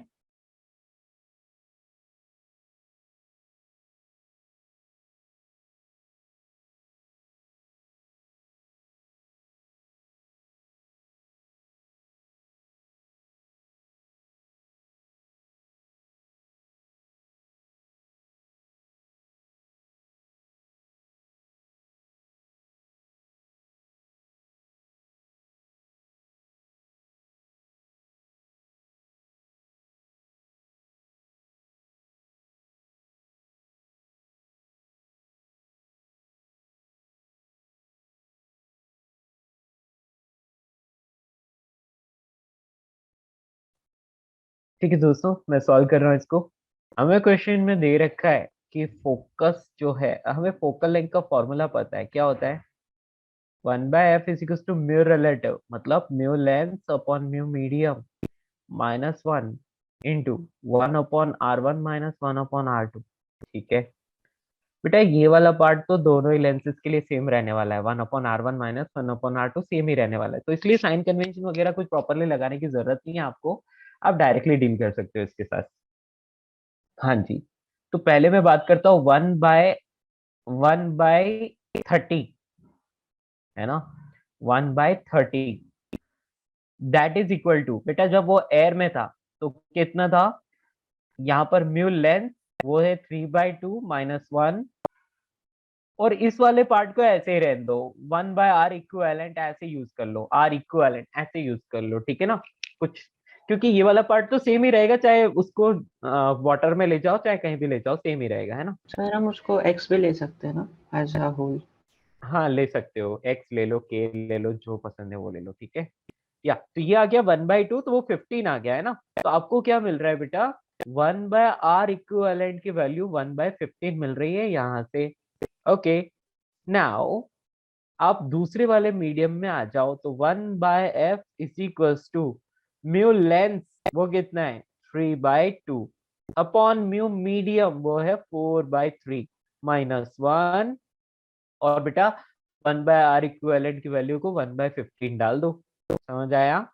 ठीक है दोस्तों, मैं सॉल्व कर रहा हूँ इसको। हमें क्वेश्चन में दे रखा है कि फोकस जो है, हमें फोकल लेंथ का फॉर्मूला पता है, क्या होता है 1/f is equal to mu relative, मतलब mu length upon mu medium -1 into 1/r1 -1/r2। ठीक है बेटा, ये वाला पार्ट तो दोनों ही लेंसेज के लिए सेम रहने वाला है, 1/r1 -1/r2 सेम ही रहने वाला है, तो इसलिए साइन कन्वेंशन वगैरह कुछ प्रॉपरली लगाने की जरूरत नहीं है आपको, आप डायरेक्टली डील कर सकते हो इसके साथ। हाँ जी, तो पहले मैं बात करता हूँ 1/30, है ना, 1/30 दैट इज इक्वल टू, बेटा जब वो एयर में था तो कितना था, यहाँ पर म्यू लेंथ वो है 3/2 -1, और इस वाले पार्ट को ऐसे ही रहने दो, 1/r इक्विवेलेंट ऐसे यूज कर लो, r इक्विवेलेंट ऐसे यूज कर लो, ठीक है ना। कुछ, क्योंकि ये वाला पार्ट तो सेम ही रहेगा, चाहे उसको वाटर में ले जाओ चाहे कहीं भी ले जाओ, सेम ही रहेगा, है ना। सर हम उसको x भी ले सकते हैं ना एज अ होल? हाँ ले सकते हो, x ले लो, k ले लो, जो पसंद है वो ले लो, ठीक है। या तो ये आ गया 1/2, तो वो 15 आ गया, है ना। तो आपको क्या मिल रहा है बेटा, 1/r इक्विवेलेंट की वैल्यू 1/15 मिल रही है यहाँ से। ओके, नाउ आप दूसरे वाले मीडियम में आ जाओ, तो 1/f is equals to mu length, वो कितना है 3/2 अपॉन म्यू मीडियम, वो है 4/3 -1, और बेटा 1/r इक्विवेलेंट की वैल्यू को 1/15 डाल दो। समझ आया,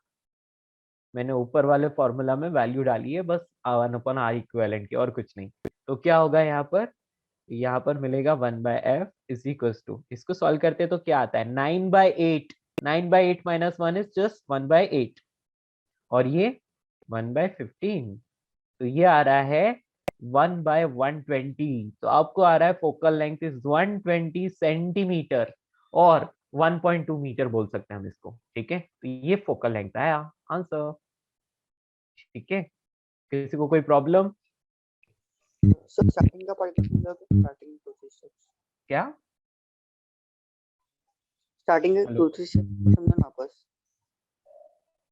मैंने ऊपर वाले फॉर्मूला में वैल्यू डाली है बस 1/r इक्विवेलेंट की, और कुछ नहीं। तो क्या होगा यहाँ पर मिलेगा 1/f इज इक्वल टू, इसको सॉल्व करते हैं तो क्या आता है 9/8, 9/8 -1 इज जस्ट 1/8, और ये 1/15, तो ये आ रहा है 1/120। तो आपको आ रहा है फोकल लेंथ इज 120 सेंटीमीटर, और 1.2 मीटर बोल सकते हैं हम इसको, ठीक है। तो ये फोकल लेंथ आया आंसर, ठीक है। किसी को कोई प्रॉब्लम? सर स्टार्टिंग का पार्ट स्टार्टिंग 2-3 स्टेप्स, क्या? स्टार्टिंग के हेलो 2-3 स्टेप्स समझना वापस।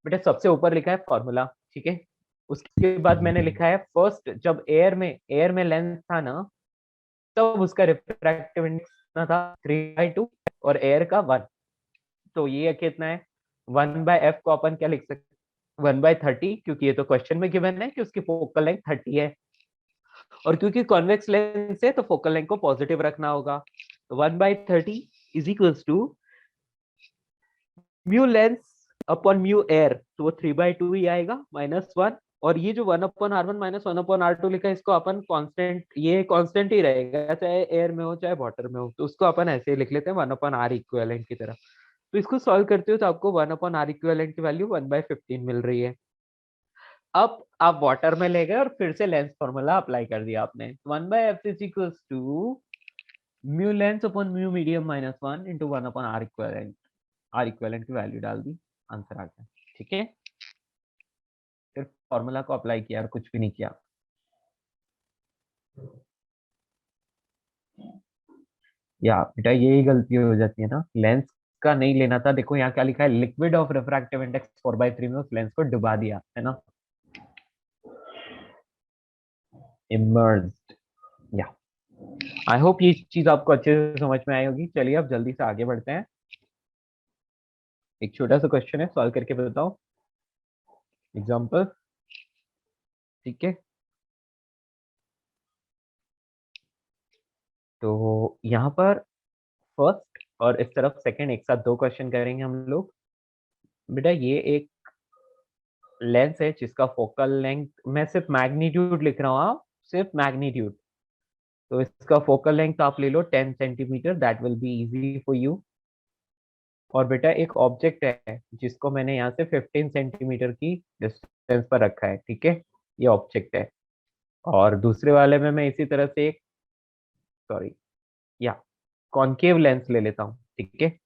बेटा, सबसे ऊपर लिखा है फॉर्मूला, ठीक है। उसके बाद मैंने लिखा है फर्स्ट, जब एयर में लेंस था ना, तब उसका रिफ्रैक्टिव इंडेक्स कितना था 3/2, और एयर का 1, तो ये कितना है 1/f को अपन क्या लिख सकते 1/30, क्योंकि ये तो क्वेश्चन में गिवन है कि उसकी फोकल लेंथ 30 है, और क्योंकि कॉन्वेक्स लेंस है तो फोकल लेंथ को पॉजिटिव रखना होगा, तो 1/30 is equals to mu lens upon mu air, तो वो 3/2 ही आएगा -1, और ये जो 1/r1 -1/r2 लिखा है, इसको अपन कांस्टेंट, ये कांस्टेंट ही रहेगा चाहे एयर में हो चाहे वाटर में हो, तो उसको अपन ऐसे ही लिख लेते हैं 1/r इक्विवेलेंट की तरह। तो इसको सॉल्व करते हो तो आपको 1/r इक्विवेलेंट की वैल्यू 1/15 मिल रही है। अब आप वाटर में ले गए और फिर से लेंस फॉर्मूला अप्लाई कर दिया आपने, 1/f is equals to mu lens upon mu medium -1 into 1/r equivalent, R equivalent की वैल्यू डाल दी, आंसर आ गया, ठीक है। फिर फॉर्मूला को अप्लाई किया और कुछ भी नहीं किया। या बेटा यही गलती हो जाती है ना, लेंस का नहीं लेना था, देखो यहाँ क्या लिखा है, लिक्विड ऑफ रिफ्रैक्टिव इंडेक्स 4/3 में उस लेंस को डुबा दिया, है ना, इमर्ज्ड। या आई होप ये चीज आपको अच्छे से समझ में आई होगी। चलिए अब जल्दी से आगे बढ़ते हैं, एक छोटा सा क्वेश्चन है, सॉल्व करके बताओ एग्जाम्पल, ठीक है। तो यहाँ पर फर्स्ट और इस तरफ सेकंड, एक साथ दो क्वेश्चन करेंगे हम लोग। बेटा ये एक लेंस है जिसका फोकल लेंथ, मैं सिर्फ मैग्नीट्यूड लिख रहा हूँ, आप सिर्फ मैग्नीट्यूड, तो इसका फोकल लेंथ आप ले लो 10 centimetre, that will be easy for you. और बेटा एक ऑब्जेक्ट है जिसको मैंने यहाँ से 15 सेंटीमीटर की डिस्टेंस पर रखा है, ठीक है, ये ऑब्जेक्ट है। और दूसरे वाले में मैं इसी तरह से एक, सॉरी, या कॉन्केव लेंस ले लेता हूँ, ठीक है।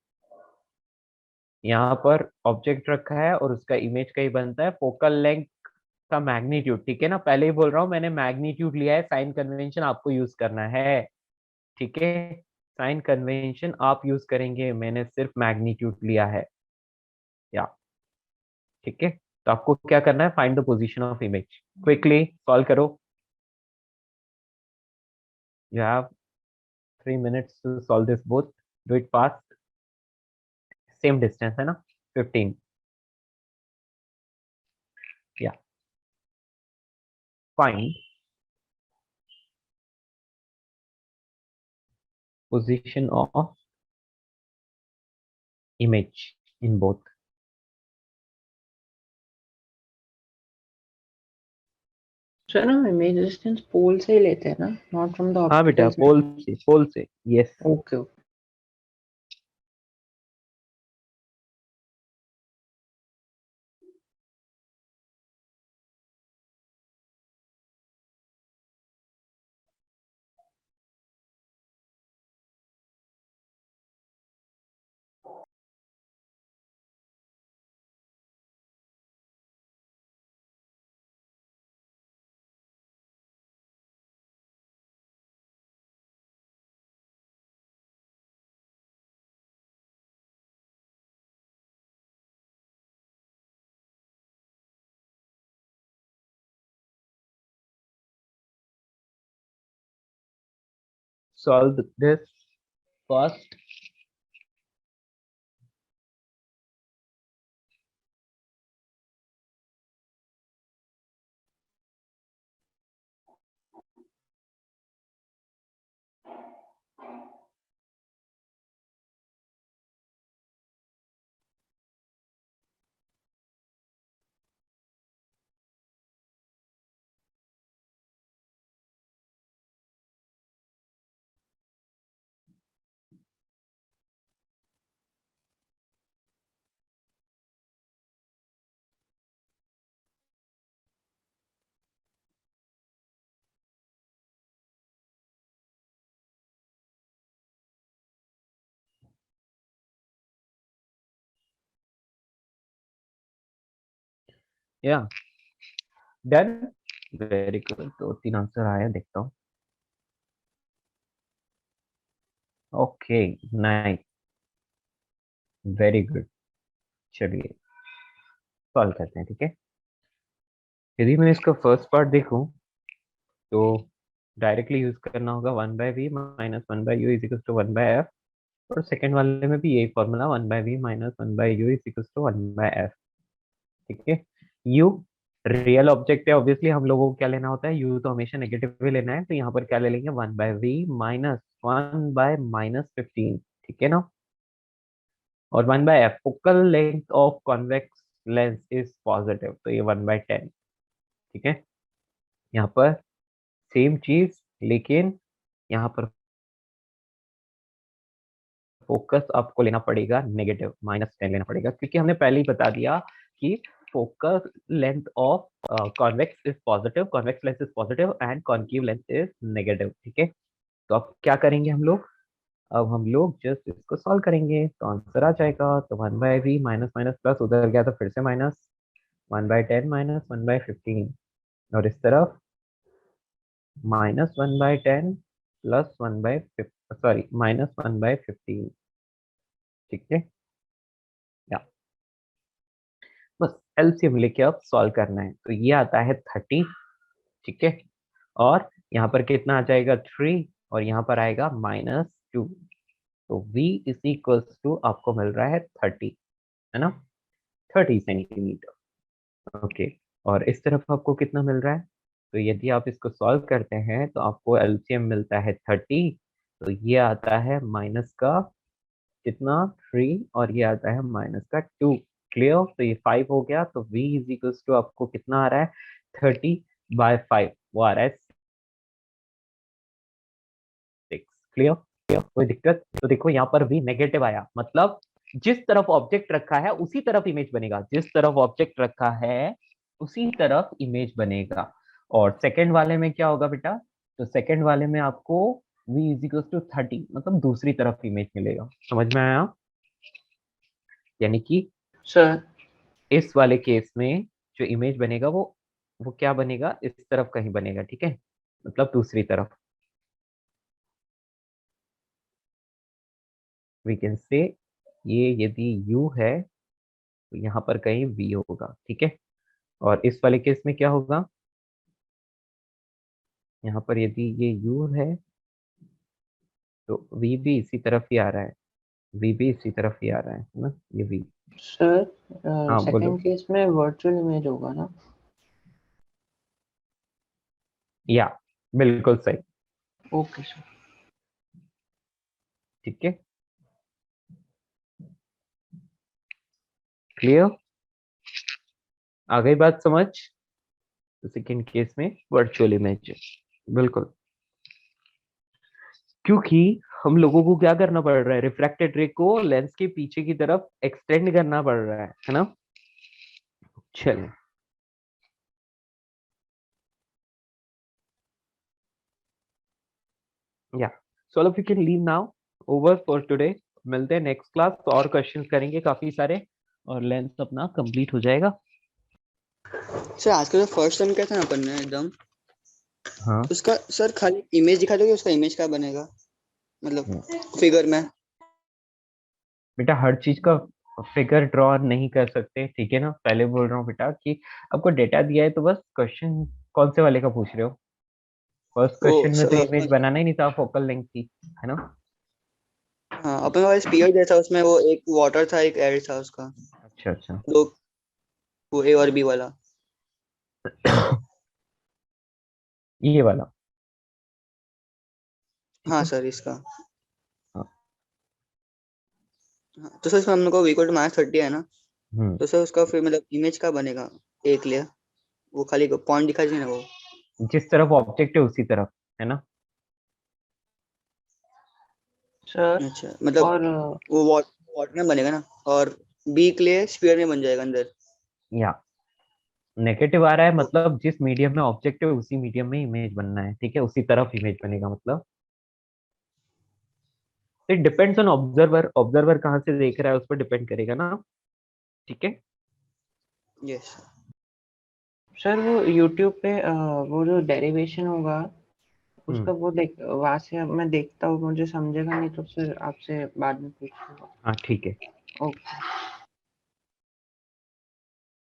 यहाँ पर ऑब्जेक्ट रखा है और उसका इमेज कहीं बनता है, फोकल लेंथ का मैग्नीट्यूड, ठीक है ना, पहले ही बोल रहा हूँ मैंने मैग्नीट्यूड लिया है, साइन कन्वेंशन आपको यूज करना है, ठीक है। साइन कन्वेंशन आप यूज करेंगे, मैंने सिर्फ मैग्नीट्यूड लिया है, या ठीक है। तो आपको क्या करना है, find the position of image, quickly solve करो, you have 3 minutes to solve this both, do it fast, same distance है ना 15, या find position of image in both. Sir हम इमेज डिस्टेंस पोल से ही लेते हैं ना, नॉट फ्रॉम द हाँ बेटा, ऑप्टिकल पोल से, yes. Okay. Solve this first. Yeah, done. Very good. तो 3 आंसर आया, देखता हूँ। Okay, nice, very good. चलिए सॉल्व करते हैं, ठीक है। यदि मैं इसका फर्स्ट पार्ट देखूं तो डायरेक्टली यूज करना होगा 1/v minus 1/u is equal to 1/f, और सेकंड वाले में भी यही formula 1/v minus 1/u is equal to 1/f, ठीक है। u रियल ऑब्जेक्ट है, ऑब्वियसली हम लोगों को क्या लेना होता है, u तो हमेशा नेगेटिव ही लेना है, तो यहाँ पर क्या ले लेंगे 1/v माइनस 1/-15, ठीक है ना। और 1/f focal length of convex lens is positive, तो ये 1/10, ठीक है। यहाँ पर सेम चीज, लेकिन यहाँ पर फोकस आपको लेना पड़ेगा नेगेटिव -10 लेना पड़ेगा, क्योंकि हमने पहले ही बता दिया कि focus length of convex is positive, convex lens is positive and concave lens is negative, ठीक है। तो अब क्या करेंगे हम लोग, अब हम लोग जस्ट इसको सॉल्व करेंगे, तो आंसर आ जाएगा। तो 1/v माइनस माइनस प्लस, उधर गया तो फिर से माइनस, 1/10 माइनस 1/15, और इस तरफ -1/10 प्लस 1/15, सॉरी -1/15, ठीक है। या बस एलसीएम लेके अब सॉल्व करना है, तो ये आता है 30, ठीक है। और यहाँ पर कितना आ जाएगा 3, और यहाँ पर आएगा -2, तो v इज इक्वल्स टू आपको मिल रहा है 30, है ना, 30 सेंटीमीटर, ओके। और इस तरफ आपको कितना मिल रहा है, तो यदि आप इसको सॉल्व करते हैं तो आपको एलसीएम मिलता है 30, तो ये आता है माइनस का कितना 3, और ये आता है माइनस का 2, क्लियर। तो ये 5 हो गया, तो v इज इक्वल्स टू आपको कितना आ रहा है 30/5, वो आ रहा है 6, क्लियर। कोई दिक्कत, तो देखो यहाँ पर v नेगेटिव आया, मतलब जिस तरफ ऑब्जेक्ट रखा है उसी तरफ इमेज बनेगा, जिस तरफ ऑब्जेक्ट रखा है उसी तरफ इमेज बनेगा। और सेकंड वाले में क्या होगा बेटा, तो सेकंड वाले में आपको v इज इक्वल टू 30, मतलब दूसरी तरफ इमेज मिलेगा, समझ में आया। यानी कि सर इस वाले केस में जो इमेज बनेगा वो क्या बनेगा, इस तरफ कहीं बनेगा, ठीक है, मतलब दूसरी तरफ। वी कैन से ये यदि u है तो यहाँ पर कहीं v होगा, ठीक है। और इस वाले केस में क्या होगा, यहाँ पर यदि ये u है तो v भी इसी तरफ ही आ रहा है, v भी इसी तरफ ही आ रहा है ना, ये v। सर हाँ बोलो। सेकंड केस में वर्चुअल इमेज होगा ना? या बिल्कुल सही, ओके सर। ठीक है, क्लियर, आ गई बात समझ। सेकंड केस में वर्चुअल इमेज है, बिल्कुल, क्योंकि हम लोगों को क्या करना पड़ रहा है, रिफ्रैक्टेड रे को लेंस के पीछे की तरफ एक्सटेंड करना पड़ रहा है ना। चलिए, या so all of you can leave now, over for today. मिलते हैं नेक्स्ट क्लास, तो और क्वेश्चंस करेंगे काफी सारे और लेंस अपना कंप्लीट हो जाएगा। सर आज का जो फर्स्ट टर्म क्या था ना अपन ने एकदम, हाँ उसका सर खाली इमेज दिखा दोगे, उसका इमेज क्या बनेगा मतलब फिगर में? बेटा हर चीज का फिगर ड्रॉ नहीं कर सकते, ठीक है ना, पहले बोल रहा हूँ बेटा कि आपको डेटा दिया है तो बस क्वेश्चन कौन से वाले का पूछ रहे हो। फर्स्ट वो क्वेश्चन में तो इमेज बनाना ही नहीं था, फोकल लेंथ की, है ना। हाँ अपन वाला स्पीयर जैसा, उसमें वो एक वाटर था एक एयर था उसका, अच्छा अच्छा, तो वो ए और बी वाला। ये वाला, ठीक हाँ है। सर इसका। हाँ, हाँ, तो सर इसमें हम लोग को इक्वल टू -30 है ना, हम्म, तो सर उसका फिर मतलब इमेज का बनेगा एक लेयर, वो खाली पॉइंट दिखा दीजिए ना वो। जिस तरफ ऑब्जेक्ट है उसी तरफ, है ना। सर अच्छा मतलब और वो वाटर में बनेगा ना, और बी के लिए स्फीयर में बन जाएगा अंदर। या नेगेटिव आ रहा है, ओ, मतलब जिस मीडियम में ऑब्जेक्ट है उसी मीडियम में इमेज बनना है, ठीक है, उसी तरफ इमेज बनेगा, मतलब it depends on observer, observer कहाँ से देख रहा है उस पर डिपेंड करेगा ना, ठीक है। यस। सर वो YouTube पे वो जो डेरिवेशन होगा उसका वो देख, वहां से मैं देखता हूँ, मुझे समझेगा नहीं तो फिर आपसे बाद में पूछूंगा। हाँ ठीक है। ओके।